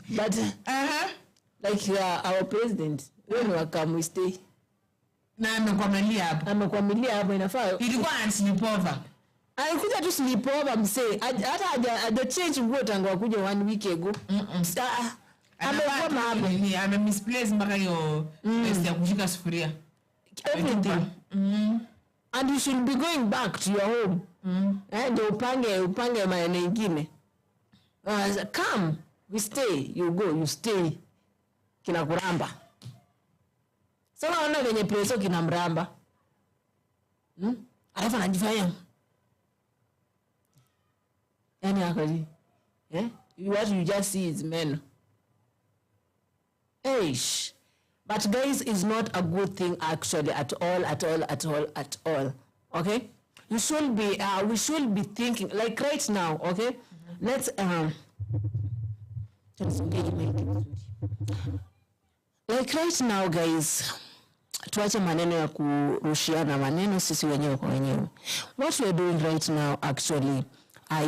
B: But like our president, when can we stay?
F: Na amekwamilia hapo.
B: Amekwamilia hapo inafaa.
F: Ilikuwa sleep over.
B: Alikuja tu sleep over msee. Hata haja change nguo tangu akuja 1 week ago.
F: Amekuwa hapo ni misplace mpaka hiyo ya kushika sufuria.
B: Everything. And you should be going back to your home. Ndio upange maneno mengine. Come, we stay, you go, you stay. Kina kuramba. Sasa wana venye preso kina mramba. Alafu anajifanya. Yani akaji. What you just see is men. Eish. But guys, it's not a good thing actually at all. Okay? You should be, we should be thinking, like right now, okay? Let's, like right now, guys, tuache maneno ya kurushiana maneno sisi wenyewe kwa wenyewe. What we're doing right now actually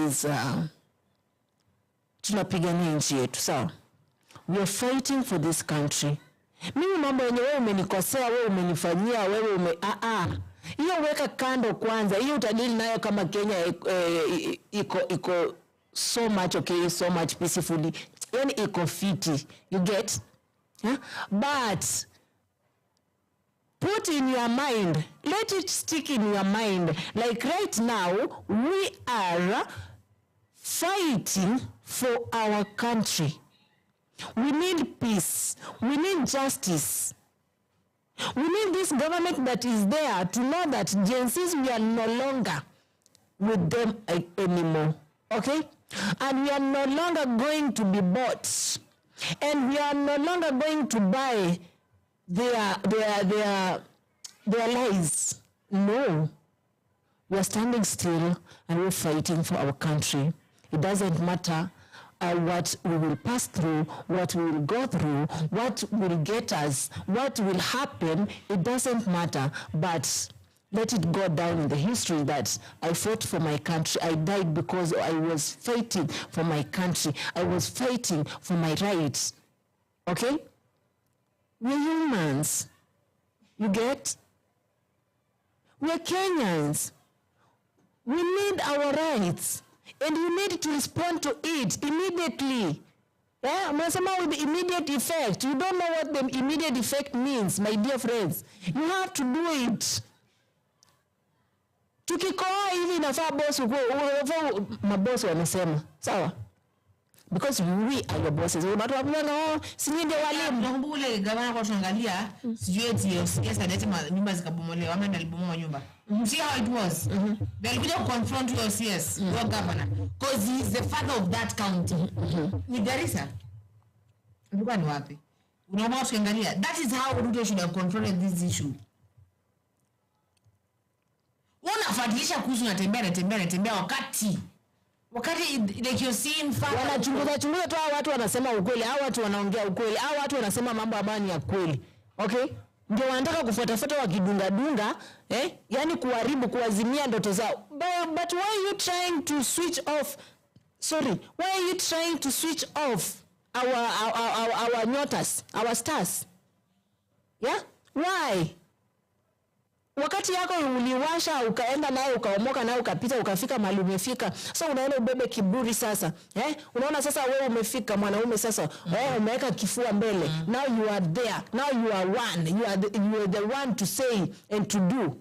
B: is, tunapigania nchi yetu, sawa? We are fighting for this country. Mimi mambo yenye wewe umenikosea, wewe umenifanyia, wewe hiyo weka kando kwanza. Hiyo utadili nayo kama Kenya iko so much okay, so much peacefully. Yani iko fiti. You get? But put in your mind, let it stick in your mind. Like right now, we are fighting for our country. We need peace. We need justice. We need this government that is there to know that Gen Zs, we are no longer with them anymore. Okay? And we are no longer going to be bought. And we are no longer going to buy their lies. No. We are standing still and we're fighting for our country. It doesn't matter what we will pass through, what we will go through, what will get us, what will happen, it doesn't matter. But let it go down in the history that I fought for my country. I died because I was fighting for my country. I was fighting for my rights. Okay? We're humans. You get? We're Kenyans. We need our rights. And you need to respond to it immediately. Mnasema with immediate effect. You don't know what the immediate effect means, my dear friends. You have to do it. Tukikoa hivi inafaa boss maboss wanasema. Sawa? Because we are your bosses. Watu wapanga sinyi ndio walimu.
F: Nakumbuka ule gavana kwa tunaangalia sijui eti yes adete nyumba zikabomolewa ama ndalibomoa nyumba. See how it was. They'll go confront your CS, your governor, because he is the father of that county. Ni Garissa. Ulikuwa ni wapi? Unaomba tuangalia. That is how Ruto should have confronted this issue. Wanafuatilisha kuhusu Natembeya wakati like you're seeing father.
B: Wanachunguza tu watu wanasema ukweli, hao watu wanaongea ukweli, hao watu wanasema mambo ambayo ni ya kweli. Okay? Ndio wanataka kufuatafuta wakidunga, yani kuharibu, kuazimia ndoto zao. But why are you trying to switch off? Sorry, why are you trying to switch off our nyotas, our stars? Yeah? Why? Wakati yako uliwasha, ukaenda nayo, ukaomoka nayo, ukapita, ukafika mahali umefika. Sasa unaenda ubebe kiburi sasa. Unaona sasa wewe umefika mwanaume sasa. Umeweka kifua mbele. Now you are there. Now you are one. You are the one to say and to do.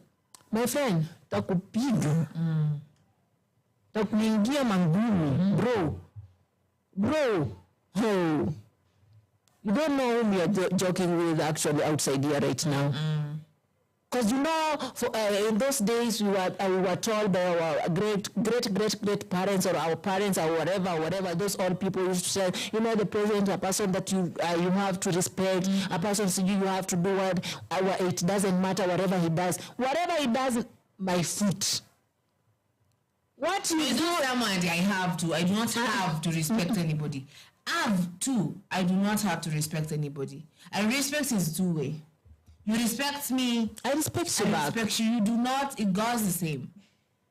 B: My friend, takupiga. Takuingia mangumi, bro. You don't know whom you are joking with actually outside here right now. Because you know, in those days we were told by our great parents or our parents or whatever, those old people used to say, you know, the president, a person that you have to respect, a person you have to do it doesn't matter whatever he does, my foot. What you do?
F: I do not have to respect anybody. I do not have to respect anybody. And respect is two-way. You respect me,
B: I respect you back.
F: I respect you. You do not, it goes the same.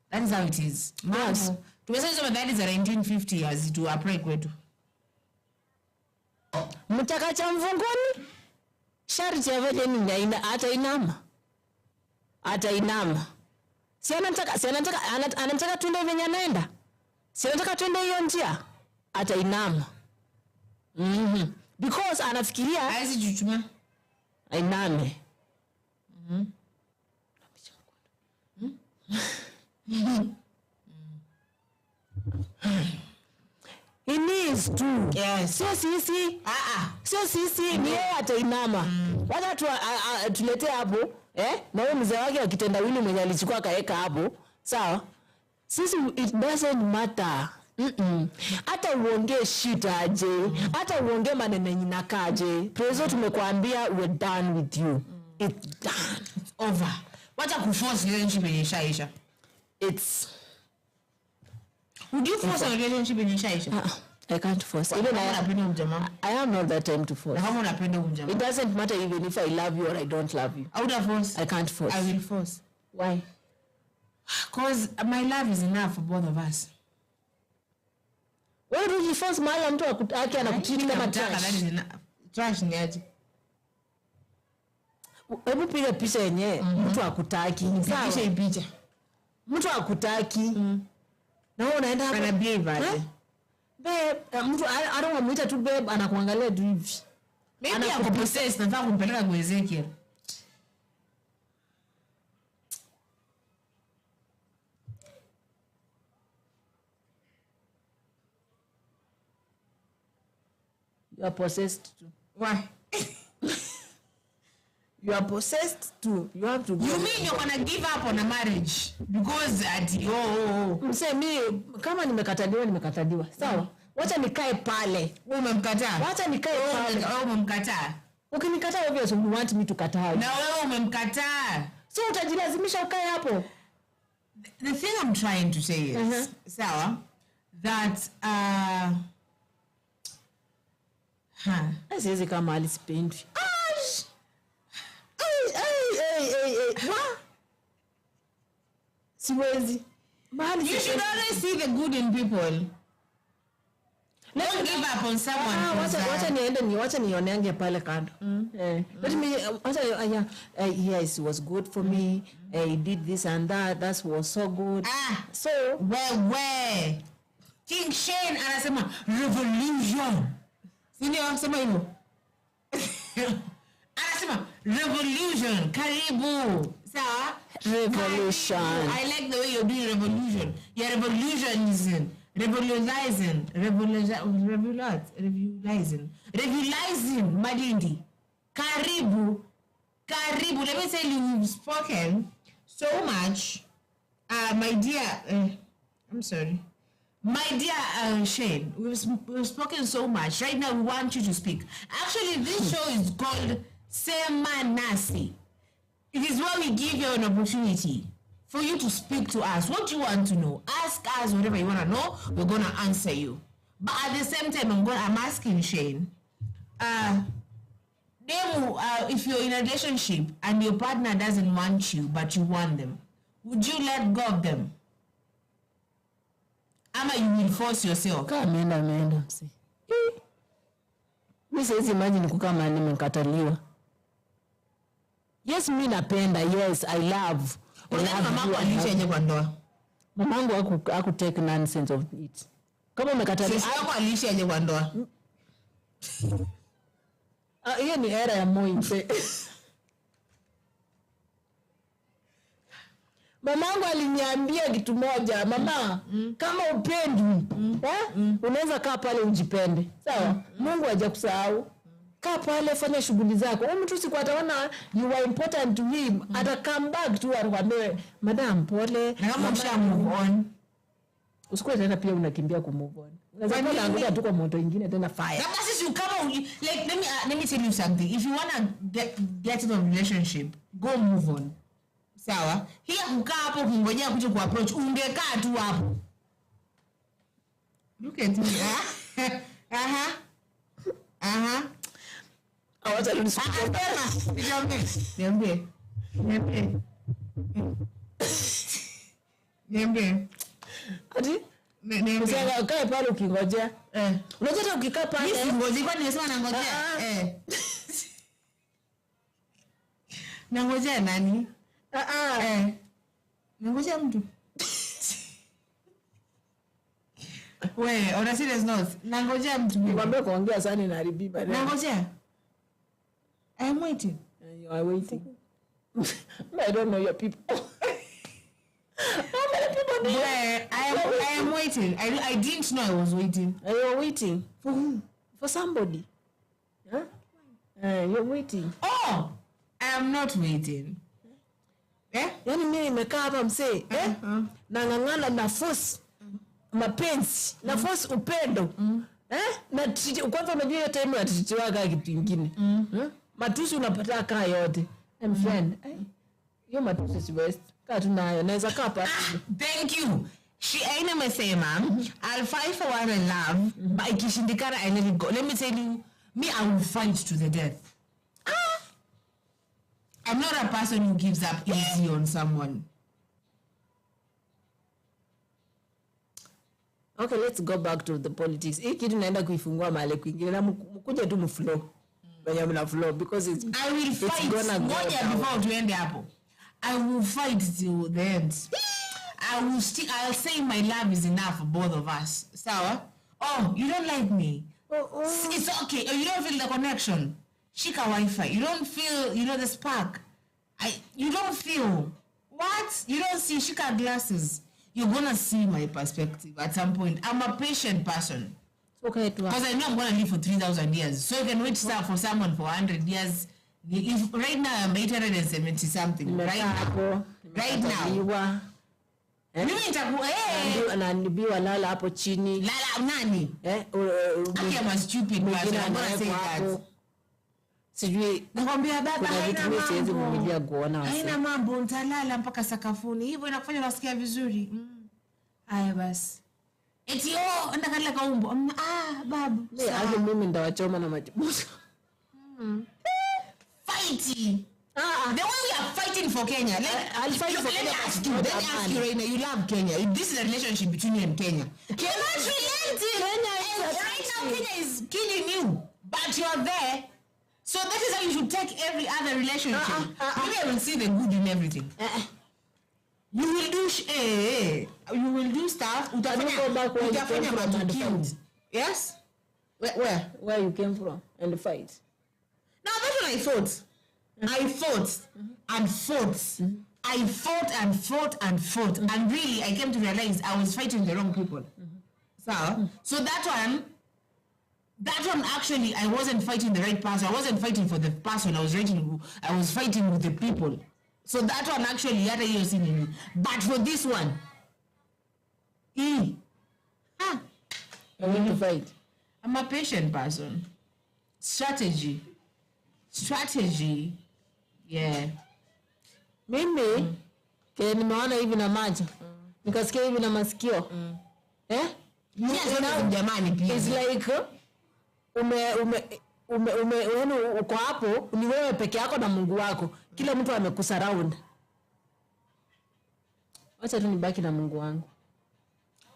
F: That is how it is.
B: Yes.
F: Tumesema that is a 1950 as to apply kwetu.
B: Mtaka cha mvunguni? Sharti ya vile ni ata inama. Si anataka tuende venye anaenda. Si anataka tuende hiyo njia. Ata inama. Because anafikiria
F: haizi chuchuma.
B: Ainame. He needs to.
F: Yes.
B: Sio sisi. Sio sisi ni yeye atainama. Wacha tulete hapo, na huyo mzee wake akitendawili mwenye alichukua kaeka hapo. Sawa? Sisi it doesn't matter. Hata uongee shit aje, hata uongee maneno nyinakaje. Prezo tumekuambia we're done with you. It's done.
F: It's over. Wacha kuforce relationship yenye shaisha. Would you force a relationship in Isha?
B: I can't force. Even I have not that time to force. It doesn't matter even if I love you or I don't love you.
F: I would have forced.
B: I can't force.
F: I will force.
B: Why?
F: Because my love is enough for both of us.
B: Why do you force my mtu akutaki anakutreat kama trash?
F: Trash ni aje?
B: Hebu piga picha yenyewe mtu akutaki.
F: Picha picha.
B: Mtu akutaki. Na wewe unaenda hapo
F: ana behave aje?
B: Babe, mtu anamuita tu babe anakuangalia tu hivi.
F: Maybe ako possessed nataka kumpeleka kwa Ezekiel.
B: You are possessed too.
F: Why?
B: You are possessed too. You have to go.
F: You mean you're gonna give up on a marriage because
B: mse mimi kama nimekataliwa. Sawa? Wacha nikae pale.
F: Wewe umemkataa.
B: Wacha nikae pale.
F: Wewe umemkataa.
B: Ukinikataa obviously you want me to kataa.
F: Na wewe umemkataa.
B: So utajilazimisha ukae hapo.
F: The thing I'm trying to say is sawa that
B: Siwezi kama alisipendi. Siwezi.
F: You should always see the good in people. Don't give up on someone.
B: Wacha nioneange pale kando. Let me yes, it was good for me. He did this and that. That was so good.
F: So where King Shane anasema revolution. Sini anasema hivyo. Anasema revolution. Karibu. Sawa?
B: Revolution.
F: I like the way you're doing revolution. You're revolutionizing. Revolutionizing Madindi. Karibu. Let me tell you, you've spoken so much. My dear, I'm sorry. My dear Shane, we've spoken so much. Right now, we want you to speak. Actually, this show is called Sema Nasi. It is where we give you an opportunity for you to speak to us. What you want to know, ask us whatever you want to know. We're going to answer you. But at the same time, I'm asking Shane, if you're in a relationship and your partner doesn't want you, but you want them, would you let go of them? Ama you will force yourself?
B: Ameenda. Mimi siwezi imagine kukaa mahali nimekataliwa. Yes, mimi napenda. Yes, I love.
F: Mamangu alishaje kwa ndoa?
B: Mamangu haku take nonsense of it. Kama umekataliwa.
F: Sisi yako alishaje kwa ndoa?
B: Hiyo ni era ya Moi. Mamangu aliniambia kitu moja, mama, kama upendi, unaweza kaa pale ujipende. Sawa? Mungu hajakusahau. Kaa pale fanya shughuli zako. Huyu mtu siku ataona you are important to him, ata come back tu akwambie, madam pole.
F: Na kama usha move on,
B: usikue tena pia unakimbia ku move on. Unaweza kuanguka tu kwa moto nyingine tena fire.
F: Kama sisi kama like let me tell you something. If you want to get into a relationship, go move on. Sawa? Hii kukaa hapo kungojea kuja ku approach, ungekaa tu hapo. Look at me.
B: Awacha nisikute.
F: Niambie.
B: Ati? Usanga ukae pale ukingojea. Unajua ukikaa pale.
F: Mimi ngoje kwa nimesema nangojea. Nangojea nani? Nangojea mtu. Wewe, on a serious note, nangojea mtu.
B: Nikwambia kuongea sana inaharibi baadaye.
F: Nangojea. I am waiting.
B: You are waiting. I don't know your people. How many people
F: I am waiting. I didn't know I was waiting.
B: You were waiting for who? For somebody. Huh? You're waiting.
F: Oh, I am not waiting.
B: Yani mimi nimekaa hapa msee, nang'ang'ana na force mapenzi, na force upendo. Na kwanza unajua hiyo time atitiwa kama kitu kingine. Matusi unapata kaa yote. I'm friend. Hiyo matusi si best. Kaa tunayo. Naweza kaa hapa.
F: Thank you. She ain't amesema, I'll fight for what I love, but ikishindikana I let it go. Let me tell you, me I will fight to the death. I'm not a person who gives up easy on someone.
B: Okay, let's go back to the politics. Hii kitu naenda kuifungua mahali kwingine na mkuje tu mflow. Wenye mna flow because it's
F: I will fight. Ngoja before tuende hapo. I will fight till the end. I'll say my love is enough for both of us. Sawa? Oh, you don't like me. It's okay. You don't feel the connection. Shika Wi-Fi. You don't feel, the spark. You don't feel. What? You don't see Shika glasses. You're gonna see my perspective at some point. I'm a patient person.
B: Okay,
F: because I know I'm gonna live for 3,000 years. So you can wait for someone for 100 years. If right now I'm 870 something. Right now. Mimi nitakuwa
B: ananibiwa lala hapo chini.
F: Lala nani? I am a stupid person. I'm gonna say that.
B: Sijui
F: nakwambia baba haina mambo nitalala mpaka sakafuni. Hivyo inakufanya unasikia vizuri. Haya basi. Eti enda kale kaumbo. Babu.
B: Mimi ndawachoma na majibusu.
F: Fighting. The way we are fighting for Kenya.
B: I'll fight for Kenya.
F: Let me ask you right now. You love Kenya. This is a relationship between you and Kenya. You're not related. Right now Kenya is killing you. But you're there. So that is how you should take every other relationship. Maybe I will see the good in everything. You will do stuff. Utafanya matukio. Yes?
B: Where you came from and the fight.
F: Now that's what I thought. I fought and fought. I fought and fought and fought. And really, I came to realize I was fighting the wrong people. So that one actually, I wasn't fighting the right person. I wasn't fighting for the person. I was fighting with the people. So that one actually, yata hiyo si nini. But for this one,
B: I want to fight.
F: I'm a patient person. Strategy. Yeah.
B: Mimi kile nimeona hivi na macho. Nikasikia hivi na masikio.
F: Jamani pia.
B: It's like uko hapo ni wewe peke yako na Mungu wako. Kila mtu amekusurround. Acha tu nibaki na Mungu wangu.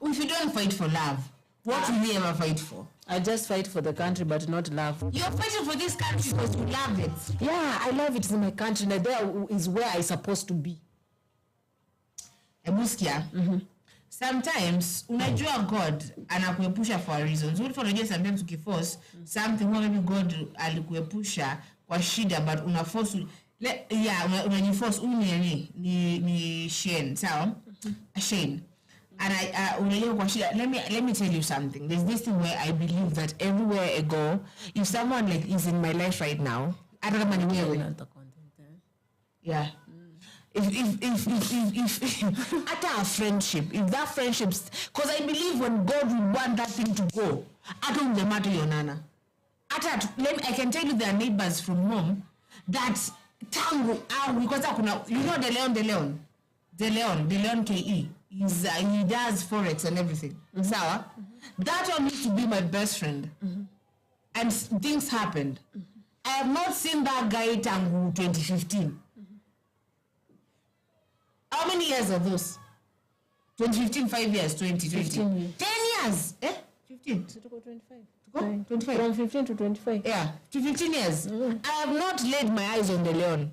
F: If you don't fight for love, what will you ever fight for?
B: I just fight for the country but not love.
F: You're fighting for this country because you love it.
B: Yeah, I love it. It's my country. And there is where I'm supposed to be.
F: Ebuskia. Sometimes unajua God anakuepusha for reasons. Unajua sometimes ukiforce something, maybe God alikuepusha kwa shida but unaforce unajiforce ni Shane, sawa? Shane. And let me tell you something. There's this thing where I believe that everywhere I go, if someone like is in my life right now, I don't know. Yeah. If at our friendship, if that friendships, because I believe when God would want that thing to go, I don't matter your nana. I can tell you there are neighbors from home that tangu because you know the Leon KE. He does forex and everything. Sawa? That one used to be my best friend. And things happened. I have not seen that guy tangu 2015. How many years are those? 2015, 5 years, 2020. 10 years. 15. 25.
B: From 15 to 25.
F: Yeah, to 15 years. I have not laid my eyes on the Leon.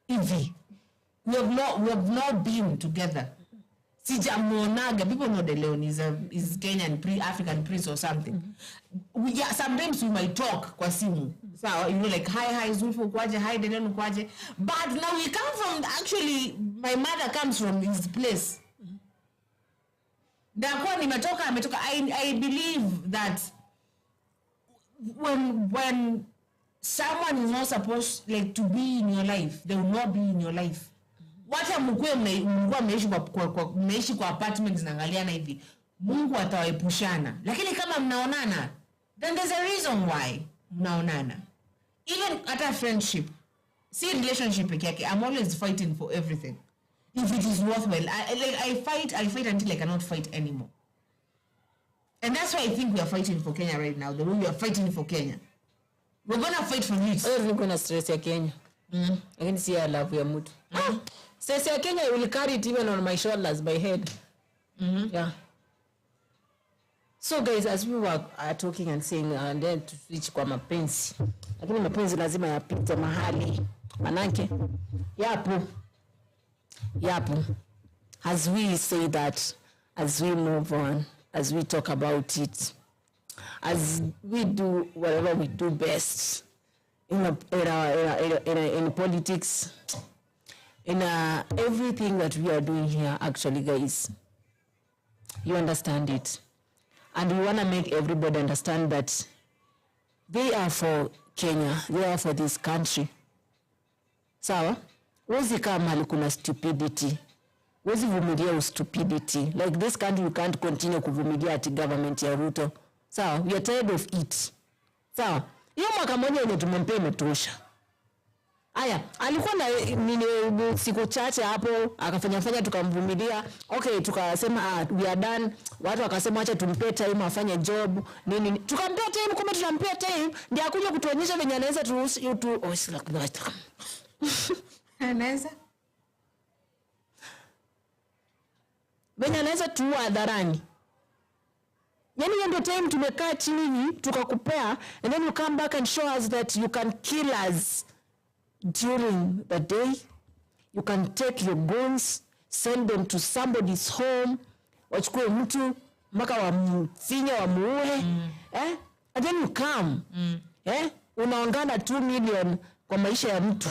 F: Evie. We have not been together. Sijamuonaga. People know the Leon is Kenyan African prince or something. Sometimes we might talk kwa simu. So, like, hi, Zulfu kwaje, hi, the Leon kwaje. But now we come from, actually, my mother comes from his place. Dakuwa nimetoka ametoka. I believe that when someone is not supposed like to be in your life, they will not be in your life. Wacha mkue mlikuwa mmeishi kwa apartments naangaliana hivi, Mungu atawaepushana. Lakini kama mnaonana, then there's a reason why mnaonana. Even at a friendship, see relationship peke yake, I'm always fighting for everything. If it is worthwhile, I fight until I cannot fight anymore. And that's why I think we are fighting for Kenya right now, the way we are fighting for Kenya. We're gonna fight for it.
B: We're gonna stress ya Kenya. I can see I love ya mtu. Stress ya Kenya, I will carry it even on my shoulders, my head. Yeah. So guys, as we were talking and saying, and then to switch kwa mapenzi. Lakini mapenzi lazima yapite mahali. Manake, yapo. As we say that, as we move on, as we talk about it, as we do whatever we do best in politics, in everything that we are doing here, actually, guys, you understand it. And we want to make everybody understand that they are for Kenya, they are for this country. Sawa? Wezi kama hali kuna stupidity. Wezi vumilia stupidity. Like this country, we can't continue kuvumilia ati government ya Ruto. Sawa? We are tired of it. Sawa? Hiyo mwaka moja yenye tumempea imetosha. Aya, alikuwa na siku chache hapo, akafanya tukamvumilia. Okay, tukasema we are done. Watu wakasema acha tumpe time afanye job. Nini? Tukampea time, kumbe tunampea time, ndio akuja kutuonyesha venye anaweza turuhusu tu
F: anaweza venye anaweza tuua hadharani. Yani hiyo ndio time tumekaa chini tukakupea, and then you come back and show us that you can kill us during the day. You can take your guns, send them to somebody's home, wachukue mtu mpaka wamfinya wamuue. And then you come. Unaongana 2 million kwa maisha ya mtu.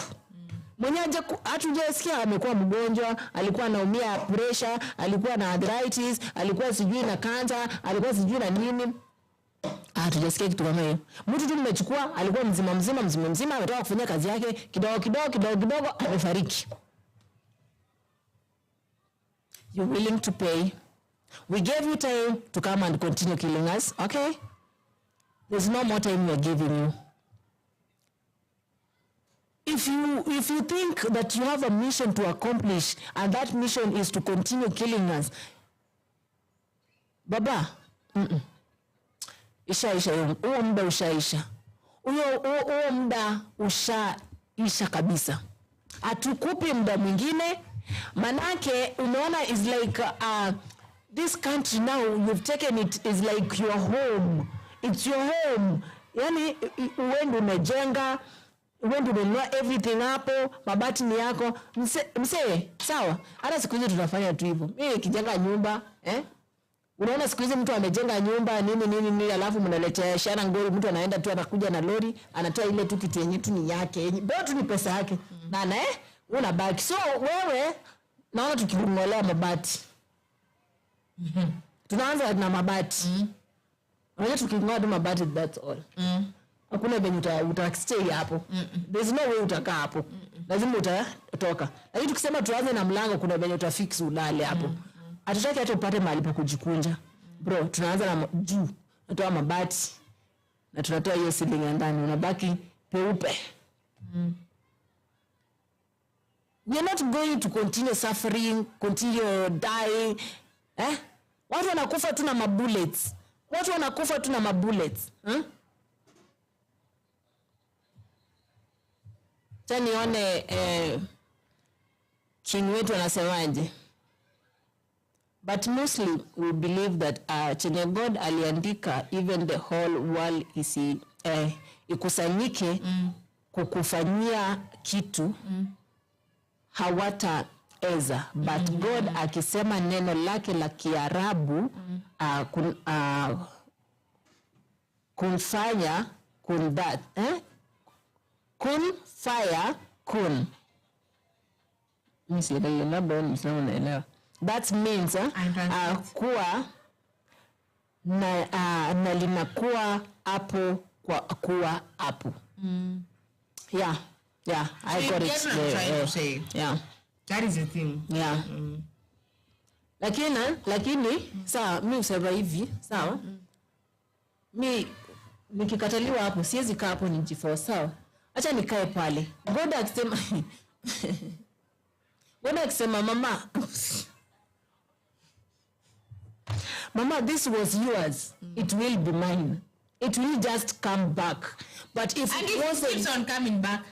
F: Mwenye hatujasikia amekuwa mgonjwa, alikuwa anaumia pressure, alikuwa na arthritis, alikuwa sijui na cancer, alikuwa sijui na nini. Hatujasikia kitu kama hiyo. Mtu tu nimechukua, alikuwa mzima, ametoka kufanya kazi yake, kidogo amefariki. You're willing to pay. We gave you time to come and continue killing us, okay? There's no more time we're giving you. If you think that you have a mission to accomplish, and that mission is to continue killing us, baba, ishaisha huo muda ushaisha. Huo muda ushaisha kabisa. Hatukupi muda mwingine, manake umeona is like this country now you've taken it is like your home. It's your home. Yani uende umejenga, uende umenunua everything hapo, mabati ni yako. Msee, sawa? Hata siku hizi tunafanya tu hivyo. Mimi nikijenga nyumba, unaona siku hizi mtu amejenga nyumba nini alafu mnaletea shana ngori, mtu anaenda tu anakuja na lori, anatoa ile tu kitu yenye tu ni yake. Bado tu ni pesa yake. Nana unabaki. So wewe naona tukingolea mabati. Tunaanza na mabati. Wewe tukingoa tu mabati, that's all. Hakuna venye utastay hapo. There's no way utakaa hapo. Lazima utatoka. Lakini tukisema tuanze na mlango, kuna venye utafix ulale hapo. Hatutaki hata upate mahali pa kujikunja. Bro, tunaanza na juu. Natoa mabati. Na tunatoa hiyo ceiling ya ndani, unabaki peupe. We are not going to continue suffering, continue dying. Watu wanakufa tu na mabullets. Nione king wetu anasemaje. But mostly we believe that chenye God aliandika, even the whole world ikusanyike kukufanyia kitu hawataeza. But God akisema neno lake la Kiarabu kunfanya kundat kun fire kun. Mimi labda naelewa.
B: that means kuwa na linakuwa hapo kwa kuwa hapo. Yeah, I got it. Yeah,
F: that is the thing.
B: Yeah. Lakini sawa, mimi usema hivi, sawa? Mimi nikikataliwa hapo siwezi kaa hapo nijiforce, sawa? Acha nikae pale. God akisema mama, this was yours. It will be mine. It will just come back. But if
F: and
B: it wasn't,
F: keeps on coming back.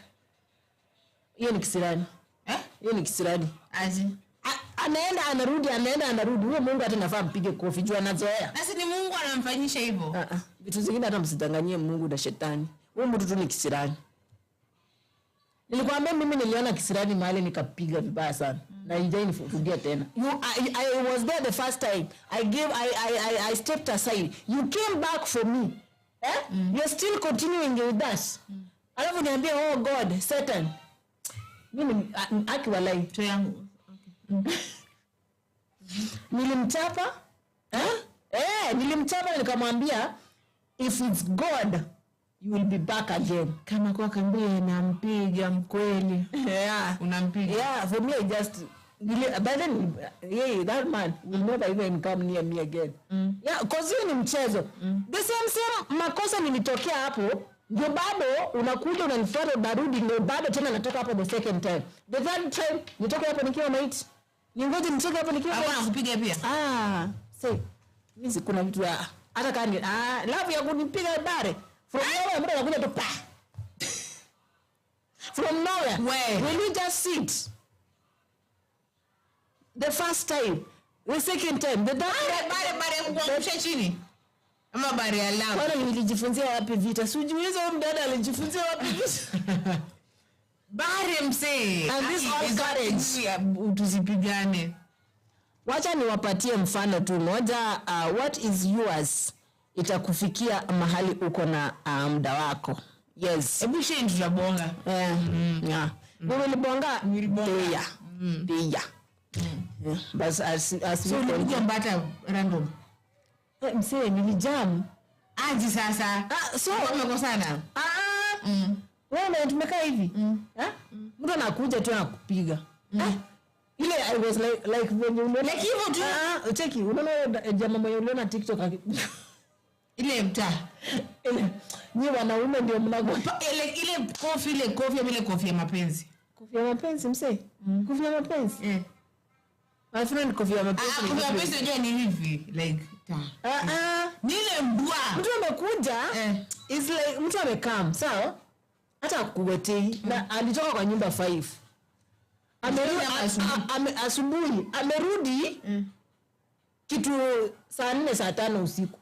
B: Hiyo ni kisirani. Hiyo ni kisirani.
F: Aje.
B: Anaenda anarudi. Huyo Mungu hata nafaa mpige kofi juu anazoea.
F: Sasa ni Mungu anamfanyisha hivyo.
B: Vitu zingine hata msidanganyie Mungu na shetani. Huyo mtu tu ni kisirani. Nilikwambia mimi niliona kisirani mahali nikapiga vibaya sana. Na hijai kurudia tena. I was there the first time. I stepped aside. You came back for me. You're still continuing with us. Alafu niambia, oh God, Satan. Mimi akiwalai
F: to yangu.
B: Okay. Nilimchapa? Nilimchapa nikamwambia, if it's God, you will be back again.
F: Kama kwa kambia nampiga mkweli. Unampiga.
B: Yeah, for me I just but then that man will never even come near me again. Yeah, cause hiyo ni mchezo. The same makosa nilitokea hapo, ndio bado unakuja unanifuata darudi, ndio bado tena natoka hapo the second time. The third time nitoka hapo nikiwa maiti. Ningoje nitoke hapo nikiwa maiti.
F: Hapana kupiga pia.
B: Mimi kuna vitu hata kani love ya kunipiga bare. From nowhere mtu anakuja tu pa. From nowhere.
F: Where?
B: Will you just sit? The first time, the second time, the
F: bare kuangusha chini. Ama bare ya love.
B: Bwana nilijifunzia wapi vita? Sijiuliza huyo mdada alijifunzia wapi vita?
F: Bare msee.
B: And this all courage
F: tuzipigane.
B: Wacha niwapatie mfano tu moja. What is yours itakufikia mahali uko na muda wako. Yes.
F: Hebu share tutabonga.
B: Yeah. Nilibonga. Dia. But as
F: so nilikuwa mbata random.
B: Msee nilijam.
F: Aje sasa.
B: So
F: umekosana.
B: Wewe tumekaa hivi. Mtu anakuja tu anakupiga. Ile I was like when you know like
F: hivyo tu.
B: Cheki, unaona jamaa mmoja uliona TikTok
F: ile mta.
B: Ni wanaume ndio mnagopa.
F: Ile kofi ya mapenzi.
B: Kofi ya mapenzi msee? Kofi ya mapenzi? My friend kofi ya mapenzi.
F: Kofi ya mapenzi unajua ni hivi like Nile mbwa.
B: Mtu amekuja is like mtu amekam, sawa? Hata kuwetei na alitoka kwa nyumba 5. Asubuhi amerudi kitu saa 4 saa 5 usiku.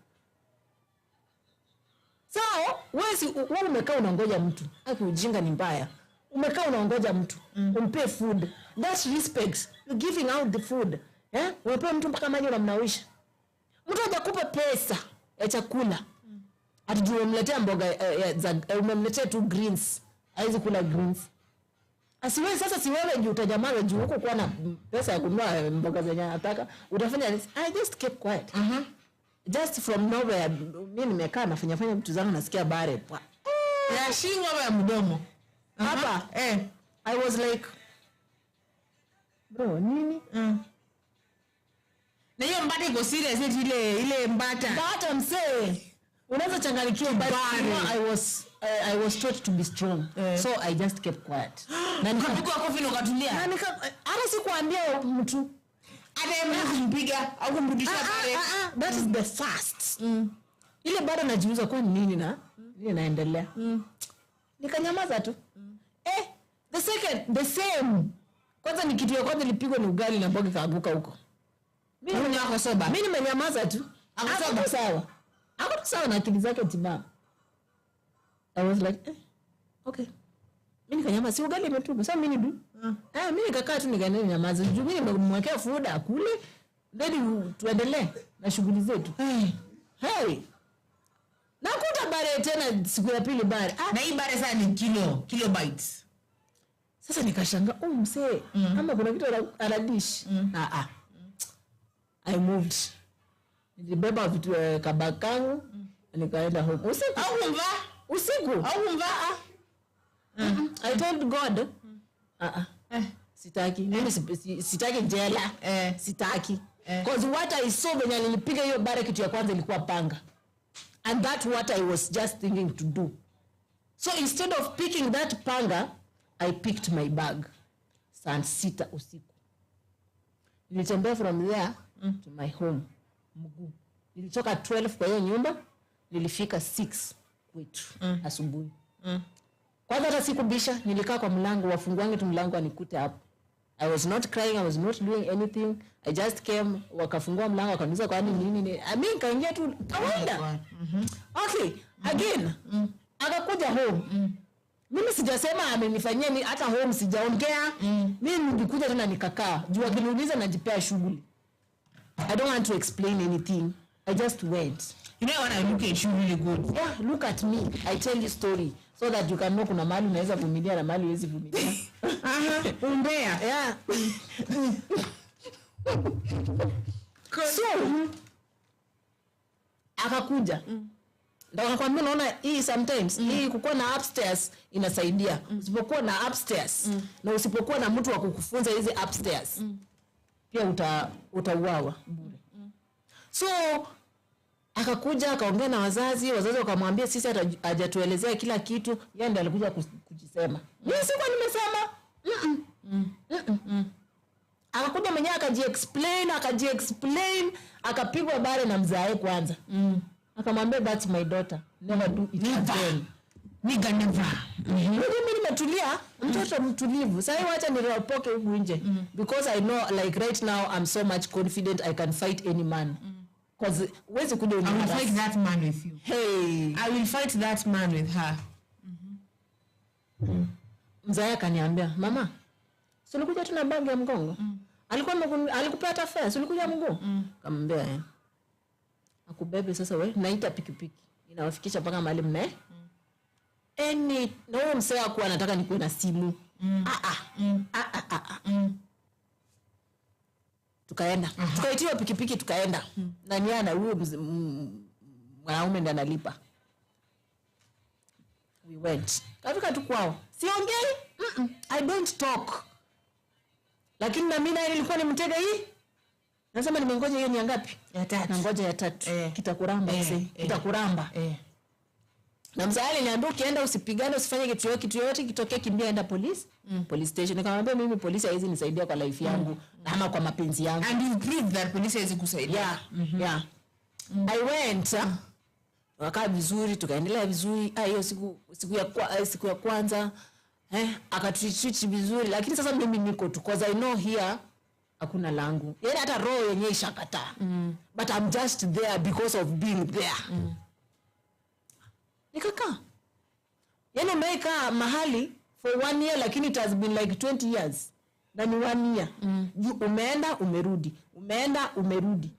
B: Sawa, wewe umekaa unaongoja mtu. Haki ujinga ni mbaya. Umekaa unaongoja mtu. Umpe food. That's respect. You're giving out the food. Umepe mtu mpaka maji unamnawisha. Mtu hajakupa pesa ya chakula. Atujue umemletea mboga umemletea tu greens. Haizi kula greens. Asiwe sasa si wewe juu utajamaza juu huko kwa na pesa ya kununua mboga zenye anataka. Utafanya I just kept quiet. Just from nowhere mimi nimekaa nafanya vitu zangu nasikia bare.
F: Ya shingo ya mdomo.
B: Hapa I was like bro nini?
F: Na hiyo mbata iko serious ile mbata.
B: Mbata msee. Unaweza changanikiwa but I was taught to be strong. So I just kept quiet.
F: Na nikapigwa kofi na ukatulia.
B: Na hata sikuambia mtu
F: ata kumpiga au kumrudisha pale.
B: That is the first. Ile bado najiuliza kwa nini nini naendelea. Nikanyamaza tu. The second the same. Kwanza ni kitu ya kwanza nilipigwa ni ugali na mboga kaanguka huko. Mimi nimenyamaza tu. Hapo sawa. Hapo sawa na akili zake timamu. I was like okay. Mimi nikanyamaza, si ugali imetupa. Sasa mimi nidu. Mimi nikakaa tu nikaendelea nyamaza. Juu mimi nimemwekea food akule. Then tuendelee na shughuli zetu. Hey. Nakuta bare tena siku ya pili bare.
F: Na hii bare sasa ni kilobytes.
B: Sasa nikashanga msee ama kuna kitu anadish. I moved. Nilibeba vitu kabakangu nikaenda home. Usiku. I told God, sitaki. Mimi sitaki jela. Sitaki. Because what I saw when nilipiga hiyo bare kitu ya kwanza ilikuwa panga. And that's what I was just thinking to do. So instead of picking that panga, I picked my bag. Saa 6 usiku. Nilitembea from there to my home. Mguu. Nilitoka 12 kwa hiyo nyumba, nilifika 6 kwetu asubuhi. Kwanza hata sikubisha, nilikaa kwa mlango, wafunguange tu mlango anikute hapo. I was not crying, I was not doing anything. I just came, wakafungua mlango, wakaniuliza kwa nini. I mean, kaingia tu kawaida. Okay, again. Akakuja home. Mimi sijasema amenifanyia ni hata home sijaongea. Mimi nilikuja tena nikakaa. Juu akiniuliza najipea shughuli. I don't want to explain anything. I just went.
F: You know when I look at you really good.
B: Yeah, look at me. I tell you story so that you can know kuna mahali unaweza vumilia na mahali huwezi vumilia.
F: Umbea.
B: Yeah. So, akakuja. Ndio nakwambia naona hii sometimes hii kukuwa na upstairs inasaidia. Usipokuwa na upstairs na usipokuwa na mtu wa kukufunza hizi upstairs pia utauawa bure. So akakuja akaongea na wazazi wakamwambia sisi hajatuelezea kila kitu, yeye ndiye alikuja kujisema. Mimi sikuwa nimesema. Akakuja mwenyewe akaji-explain, akapigwa bare na mzae kwanza. Akamwambia that's my daughter. Never do it again.
F: Nigga never.
B: Mimi nimetulia, mtoto mtulivu. Sasa wacha niropoke huku nje because I know like right now I'm so much confident I can fight any man. Because where's kuja
F: I will fight that man with you.
B: Hey,
F: I will fight that man with her.
B: Mzaya kaniambia, "Mama, si ulikuja tu na bag ya mgongo?" Alikupea hata fare, si ulikuja mguu? Kamwambia akubebe sasa wewe naita pikipiki. Inawafikisha mpaka mahali mnae. Na huyo msee akuwa anataka nikuwe na simu. Tukaenda. Tukaitiwa pikipiki tukaenda. Na niana huyo mwanaume ndiye analipa. We went. Kafika tu kwao. Siongei? I don't talk. Lakini na mimi nilikuwa nimtega hii. Nasema nimengoja hiyo ni ngapi?
F: Ya 3.
B: Na ngoja ya 3. Kitakuramba kitakuramba. Na mzaali niambia ukienda usipigane usifanye kitu yote kitokee kimbia enda police station. Nikamwambia mimi polisi haizi nisaidia kwa life yangu ama kwa mapenzi yangu.
F: And you proved that police haizi kusaidia.
B: Yeah. I went. Wakaa vizuri tukaendelea vizuri. Hiyo siku ya kwanza akatreat vizuri lakini sasa mimi niko tu because I know here hakuna langu. Yaani hata roho yenyewe ishakataa. But I'm just there because of being there. Nikakaa. Yaani umekaa mahali for 1 year lakini it has been like 20 years. Na ni 1 year. Umeenda umerudi. Umeenda umerudi.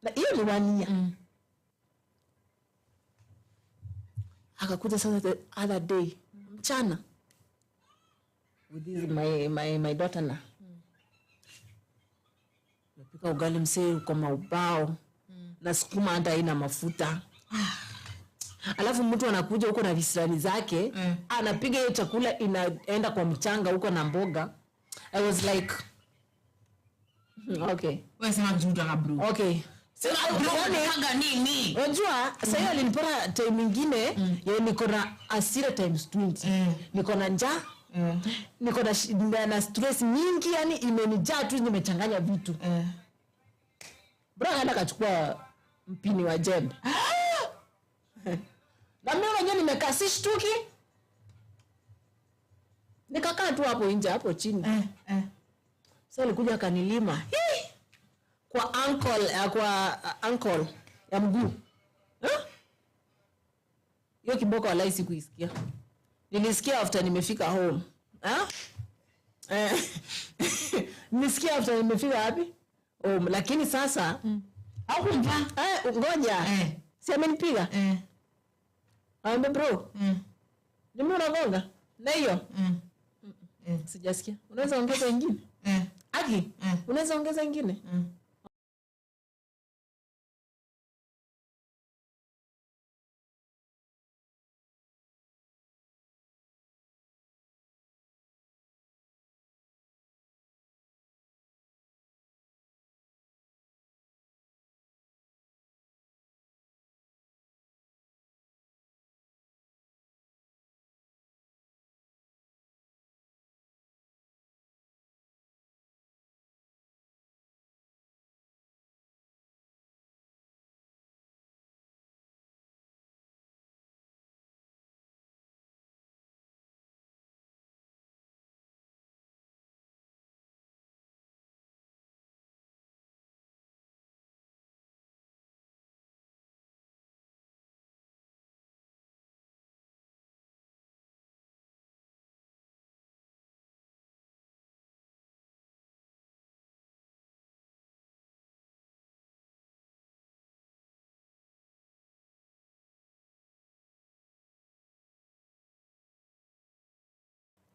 B: Na hiyo ni 1 year. Akakuja sasa the other day mchana with this my daughter na napika ugali msee kwa maubao na sukuma hata haina mafuta. Alafu mtu anakuja huko na visirani zake anapiga hiyo chakula inaenda kwa mchanga huko na mboga. I was like okay.
F: Wewe sema mtu na bro.
B: Okay.
F: Sema unataka nini?
B: Unajua sasa alinipata time nyingine ya niko na asira times 20. Niko na njaa. Niko na stress nyingi yani imenijaa tu nimechanganya vitu. Bro anaenda kachukua mpini wa jembe. Na mimi mwenyewe nimekaa shtuki. Nikakaa tu hapo nje hapo chini. Sasa alikuja akanilima. Kwa ankle ya mguu. Hiyo kiboko wala sikuisikia. Nilisikia after nimefika home. Nilisikia after nimefika wapi? Home, lakini sasa
F: au kumva
B: ngoja. Si amenipiga? Ambe bro. Nimi unagonga? Na hiyo? Sijasikia. Unaweza ongeza nyingine? Aki, unaweza ongeza nyingine?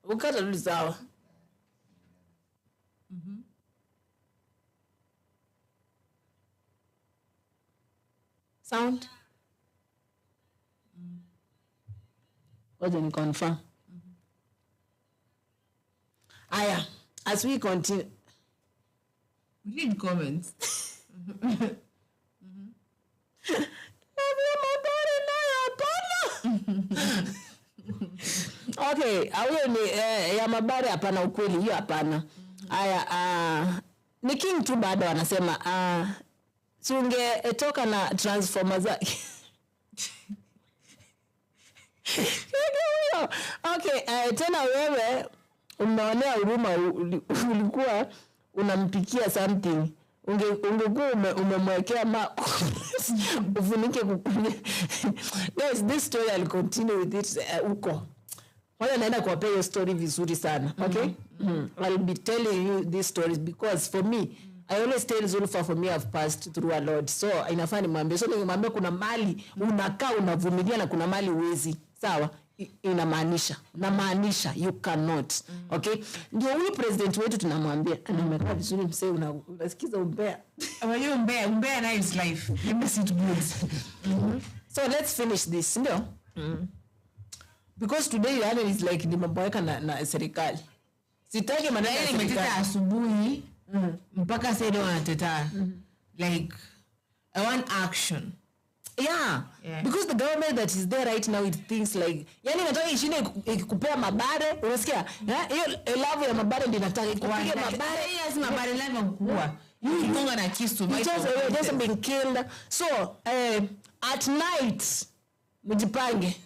B: Ukata tu sawa. Sound? Wacha ni confirm. Aya, as we continue.
F: Read comments.
B: Okay, huyo ni ya mabare hapana, ukweli hiyo hapana. Aya, ni King tu bado anasema si ungetoka na transformer zake. Okay, tena wewe umeonea huruma, ulikuwa unampikia something. Ungekuwa umemwekea ufunike kukunya. Guys, this story I'll continue with it uko. Wala naenda kuwapea hiyo story vizuri sana. Okay? I'll be telling you these stories because for me, I always tell Zulfa, for me I've passed through a lot. So inafaa nimwambie. So nimwambie kuna mali unakaa unavumilia na kuna mali uwezi. Sawa? Inamaanisha you cannot. Okay? Ndio huyu president wetu tunamwambia anamekaa vizuri msee, unasikiza umbea.
F: Hiyo umbea na is life. You miss it good.
B: So let's finish this, ndio? Because today yani is like nimeboeka na serikali. Sitaki maneno ya serikali.
F: Nimeteta asubuhi mpaka sasa ndio wanateta. Like I want action.
B: Yeah, because the government that is there right now, it thinks like, yani nataka ishine ikikupea mabare, unasikia? Hiyo love ya mabare ndio nataka ikupige mabare.
F: Yes, mabare love mkubwa. You gonga na kisu.
B: Just being killed. So, at night, mjipange.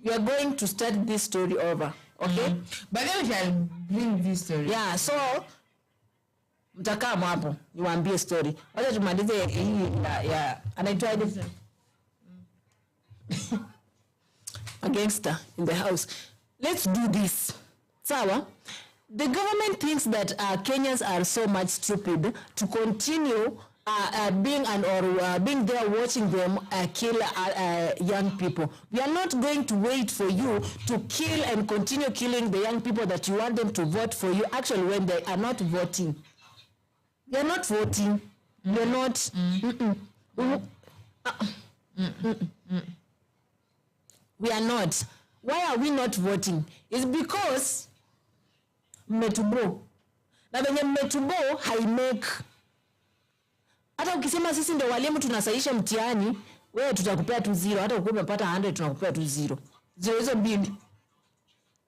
B: We are going to start this story over. Okay?
F: But then we shall bring this story.
B: Yeah, so mtakaa hapo niwaambie story. Wacha tumalize hii ya anaitwaje? A gangster in the house. Let's do this. Sawa? The government thinks that Kenyans are so much stupid to continue being there watching them kill young people. We are not going to wait for you to kill and continue killing the young people that you want them to vote for you. Actually, when they are not voting. We are not voting. We are not. We are not. Why are we not voting? It's because mmetubo. Na venye mmetubo haimake. Hata ukisema sisi ndio walimu tunasaisha mtihani, wewe tutakupea tu 0. Hata ukiwa umepata 100 tunakupea tu 0. 0 hizo mbili.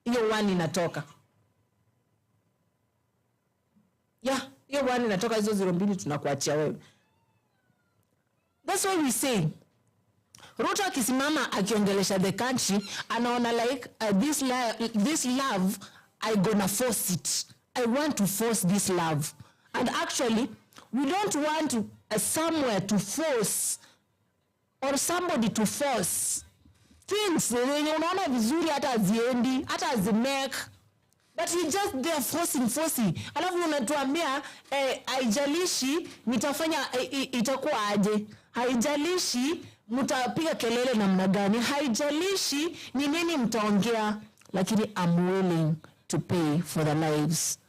B: Hiyo 1 inatoka. Yeah, hiyo 1 inatoka, hizo 0 mbili tunakuachia wewe. That's why we say Ruto akisimama akiongelesha the country, anaona like this love, I gonna force it. I want to force this love. And actually, we don't want somewhere to force or somebody to force things. Unaona vizuri hata aziendi, hata azimake. But he just there forcing. Alafu unatuambia haijalishi nitafanya itakuwa aje. Haijalishi mtapiga kelele namna gani. Haijalishi ni nini mtaongea, lakini I'm willing to pay for the lives.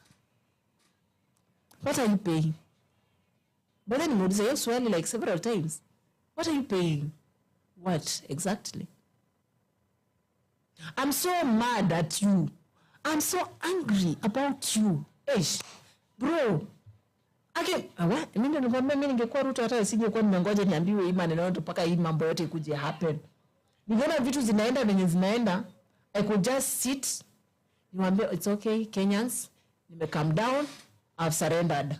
B: What are you paying? But then nimeuliza hiyo swali like several times. What are you paying? What exactly? I'm so mad at you. I'm so angry about you. Eish, bro. Mimi ndio nikwambia, mimi ningekuwa Ruto hata singekuwa nimengoja niambiwe hii maneno mpaka hii mambo yote ikuje happen. Nikiona vitu zinaenda venye zinaenda, I could just sit, niwaambie it's okay Kenyans, nime calm down, I've surrendered.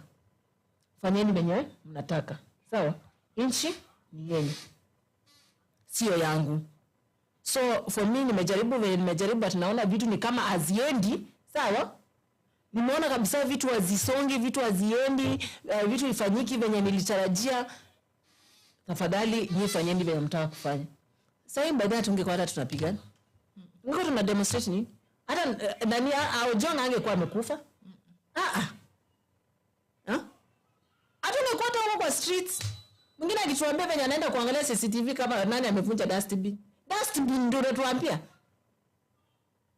B: Fanyeni venye mnataka. Sawa? Inchi ni yenu. Sio yangu. So for me nimejaribu but naona vitu ni kama haziendi. Sawa? Nimeona kabisa vitu hazisongi, vitu haziendi, vitu ifanyiki venye nilitarajia. Tafadhali nyie fanyeni venye mtaka kufanya. Sasa by that ungekuwa hata tunapigana. Ungekuwa tuna demonstrate nini? Hata nani John angekuwa amekufa? Hata ungekuwa huko kwa streets. Mwingine akituambia venye anaenda kuangalia CCTV kama nani amevunja dustbin. Dustbin ndio unatuambia.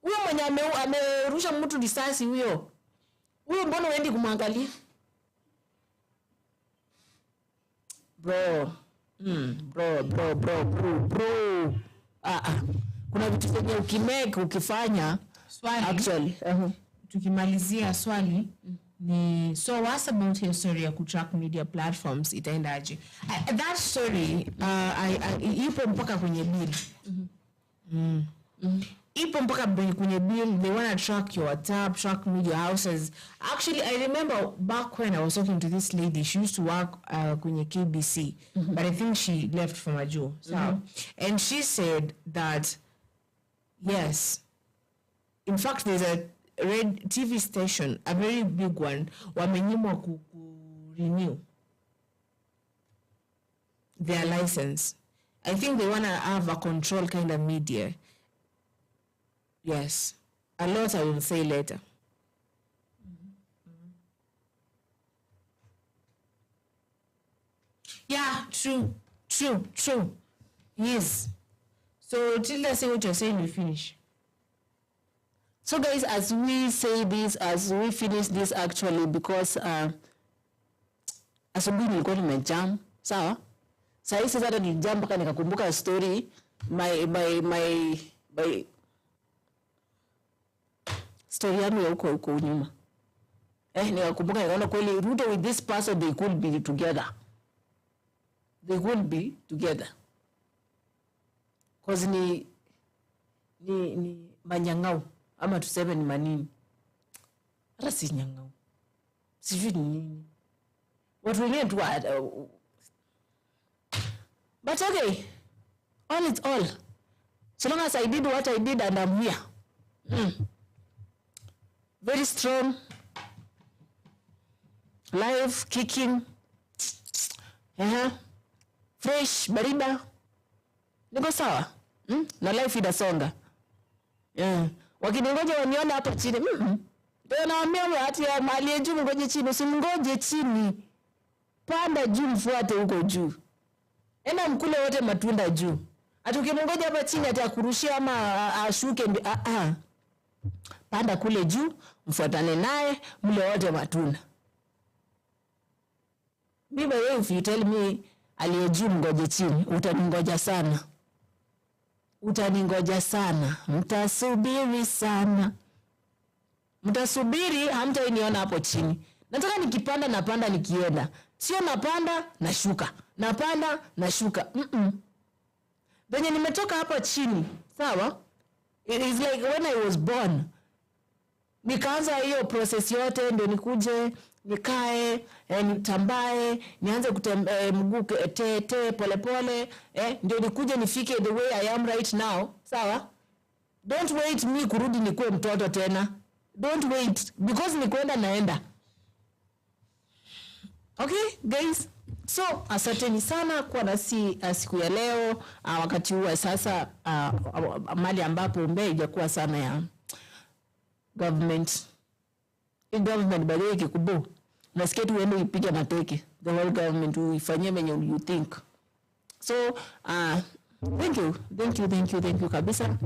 B: Huyo mwenye amerusha mtu risasi huyo mbona uendi kumwangalia? Bro. Kuna vitu zenye ukifanya
F: swali
B: actually.
F: Tukimalizia swali ni so what's about your story ya kutrack media platforms itaendaje? That story ipo mpaka kwenye bill. Ipo mpaka kwenye bill. They want to track your WhatsApp, track media houses. Actually, I remember back when I was talking to this lady, she used to work kwenye KBC, but I think she left from Ajo. So, and she said that yes, in fact, there's a red TV station, a very big one, wamenyimwa renew their license. I think they want to have a control kind of media. Yes, a lot I will say later. Yeah, true. Yes. So Tilda, say what you're saying, we finish.
B: So guys, as we say this, as we finish this actually, because asubuhi nilikuwa nimejam, sawa? Sasa sasa nilijam mpaka nikakumbuka story my story yangu ya huko nyuma. Nikakumbuka nikaona kweli Ruto with this person they could be together. They could be together. Cause ni manyangau. Ama tuseme ni manini. Hata si nyangau. Sijui ni nini. What we need to but okay. All it's all. So long as I did what I did and I'm here. Very strong. Live, kicking. Fresh, barida. Niko sawa. Na life inasonga. Wakiningoja waniona hapa chini. Ndio naambia hati ya mali ya juu ngoje chini, usimngoje chini. Panda juu mfuate huko juu. Enda mkule wote matunda juu. Hata ukimngoja hapa chini atakurushia ama ashuke Panda kule juu, mfuatane naye, mle wote matunda. Biba wewe if you tell me aliye juu mngoje chini, utaningoja sana. Utaningoja sana. Mtasubiri sana. Mtasubiri hamtainiona hapo chini. Nataka nikipanda napanda nikienda. Sio napanda nashuka. Napanda nashuka. Benye nimetoka hapa chini, sawa? It is like when I was born. Nikaanza hiyo process yote ndio nikuje, nikae, nitambae, nianze kutembea mguu pole pole, ndio nikuje nifike the way I am right now, sawa? Don't wait me kurudi nikuwe mtoto tena. Don't wait because nikwenda naenda. Okay, guys? So, asanteni sana kwa nasi siku ya leo, wakati huu sasa mali ambapo Mbeya ijakuwa sana ya government. Government baadaye kikubu. Nasikia tu uende ipige mateke. The whole government uifanyie menye you think. So, thank you kabisa.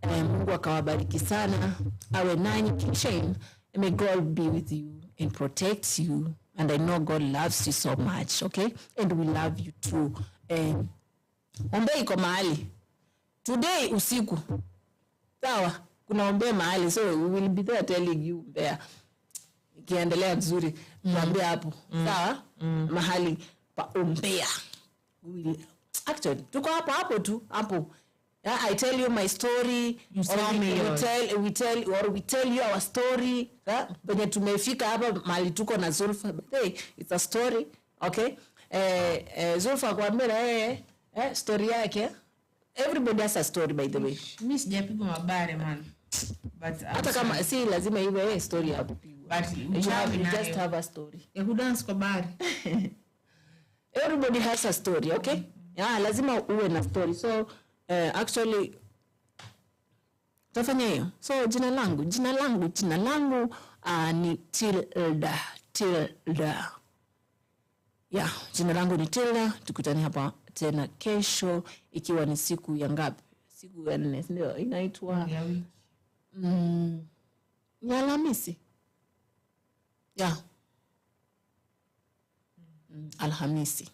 B: Mungu akawabariki sana. Awe nanyi kisha. May God be with you and protect you. And I know God loves you so much, okay? And we love you too. Mbeya iko mahali. Today usiku. Sawa? Kuna Mbeya mahali. So we will be there telling you Mbeya. Ikiendelea vizuri. Mbeya hapo. Sawa? Mahali pa Mbeya. Actually, tuko hapo tu. Hapo. I tell you my story. We tell you our story. Benye tumefika hapa mahali tuko na Zulfa. Hey, it's a story. Okay? Zulfa kuambia story yake. Everybody has a story, by the way.
F: Mimi sijapigwa mabare man. But
B: hata kama si lazima iwe story ya kupigwa. But you just have a story.
F: Ya kudance kwa bari.
B: Everybody has a story, okay? Lazima uwe na story. So actually tafanya hiyo. So jina langu ni Tilda. Yeah, jina langu ni Tilda. Tukutane hapa tena kesho ikiwa ni siku ya ngapi? Siku ya 4 ndio inaitwa Ni Alhamisi. Yeah. Alhamisi.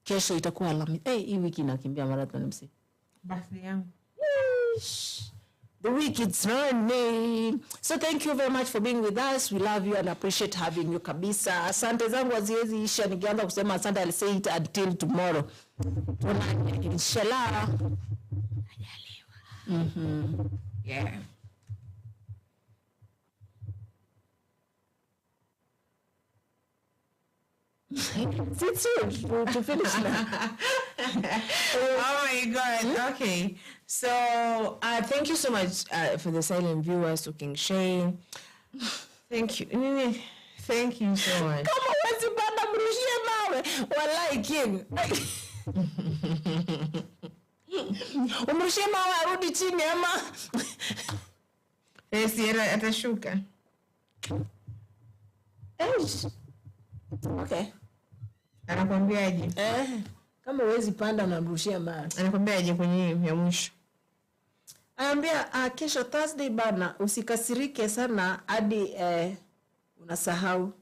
B: Kesho itakuwa Alhamisi. Hii wiki nakimbia marathon msi.
F: Birthday yangu.
B: The week it's running. So thank you very much for being with us. We love you and appreciate having you kabisa. Asante zangu haziwezi isha, nikianza kusema asante, I'll say it until tomorrow. Inshallah.
F: Yeah.
B: It's you to finish now.
F: Oh my God. Okay. So thank you so much for the silent viewers to King Shane. Thank you. Thank you so much.
B: Kama wezi bana mrushie mawe. Walai King. Umrushie mawe arudi chini ama.
F: Sierra atashuka.
B: Okay.
F: Anakwambiaje?
B: Kama huwezi panda unamrushia mawe.
F: Anakwambiaje kwenye ya mwisho?
B: Anambia kesho Thursday bana, usikasirike sana hadi unasahau.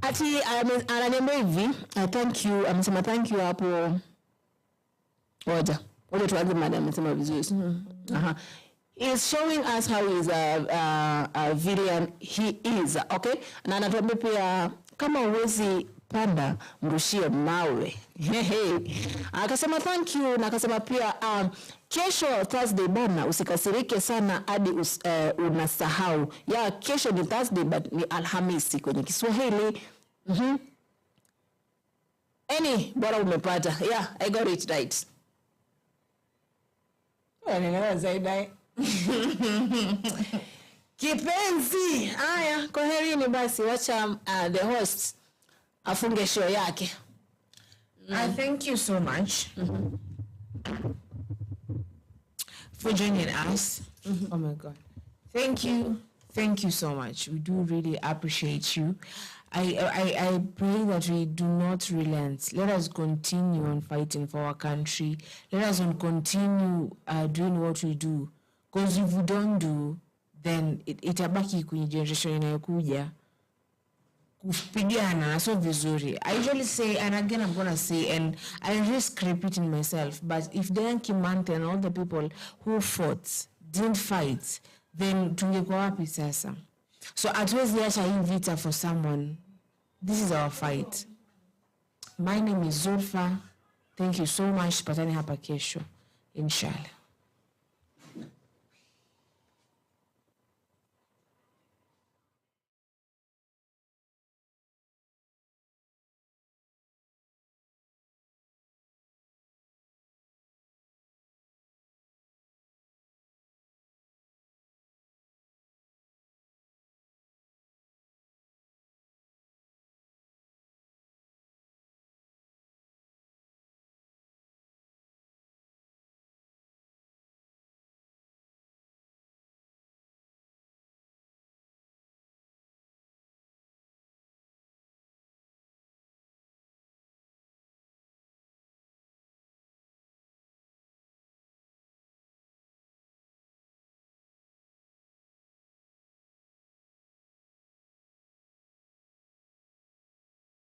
B: Ati ananiambia hivi, thank you, amesema thank you hapo. Oja tuanze mada, amesema vizuri. Is showing us how is a villain he is, okay? Na anatuambia pia kama uwezi panda mrushie mawe. Akasema thank you, na akasema pia kesho Thursday bana, usikasirike sana hadi unasahau. Ya kesho ni Thursday but ni Alhamisi kwenye Kiswahili. Bora umepata. Yeah, I got it right. Ninaona zaidi. Kipenzi. Haya, kwaherini basi, wacha the host afunge show yake.
F: Thank you so much for joining us. Oh my God. Thank you so much. We do really appreciate you. I pray that we do not relent. Let us continue on fighting for our country. Let us continue doing what we do. Because if we don't do, then itabaki kwenye generation inayokuja kupigana so vizuri. I usually say, and again I'm gonna say, and I risk repeating myself, but if Dedan Kimante and all the people who fought didn't fight, then tungekuwa wapi sasa? So hatuwezi acha hii vita for someone. This is our fight. My name is Zulfa. Thank you so much. Patani hapa kesho. Inshallah.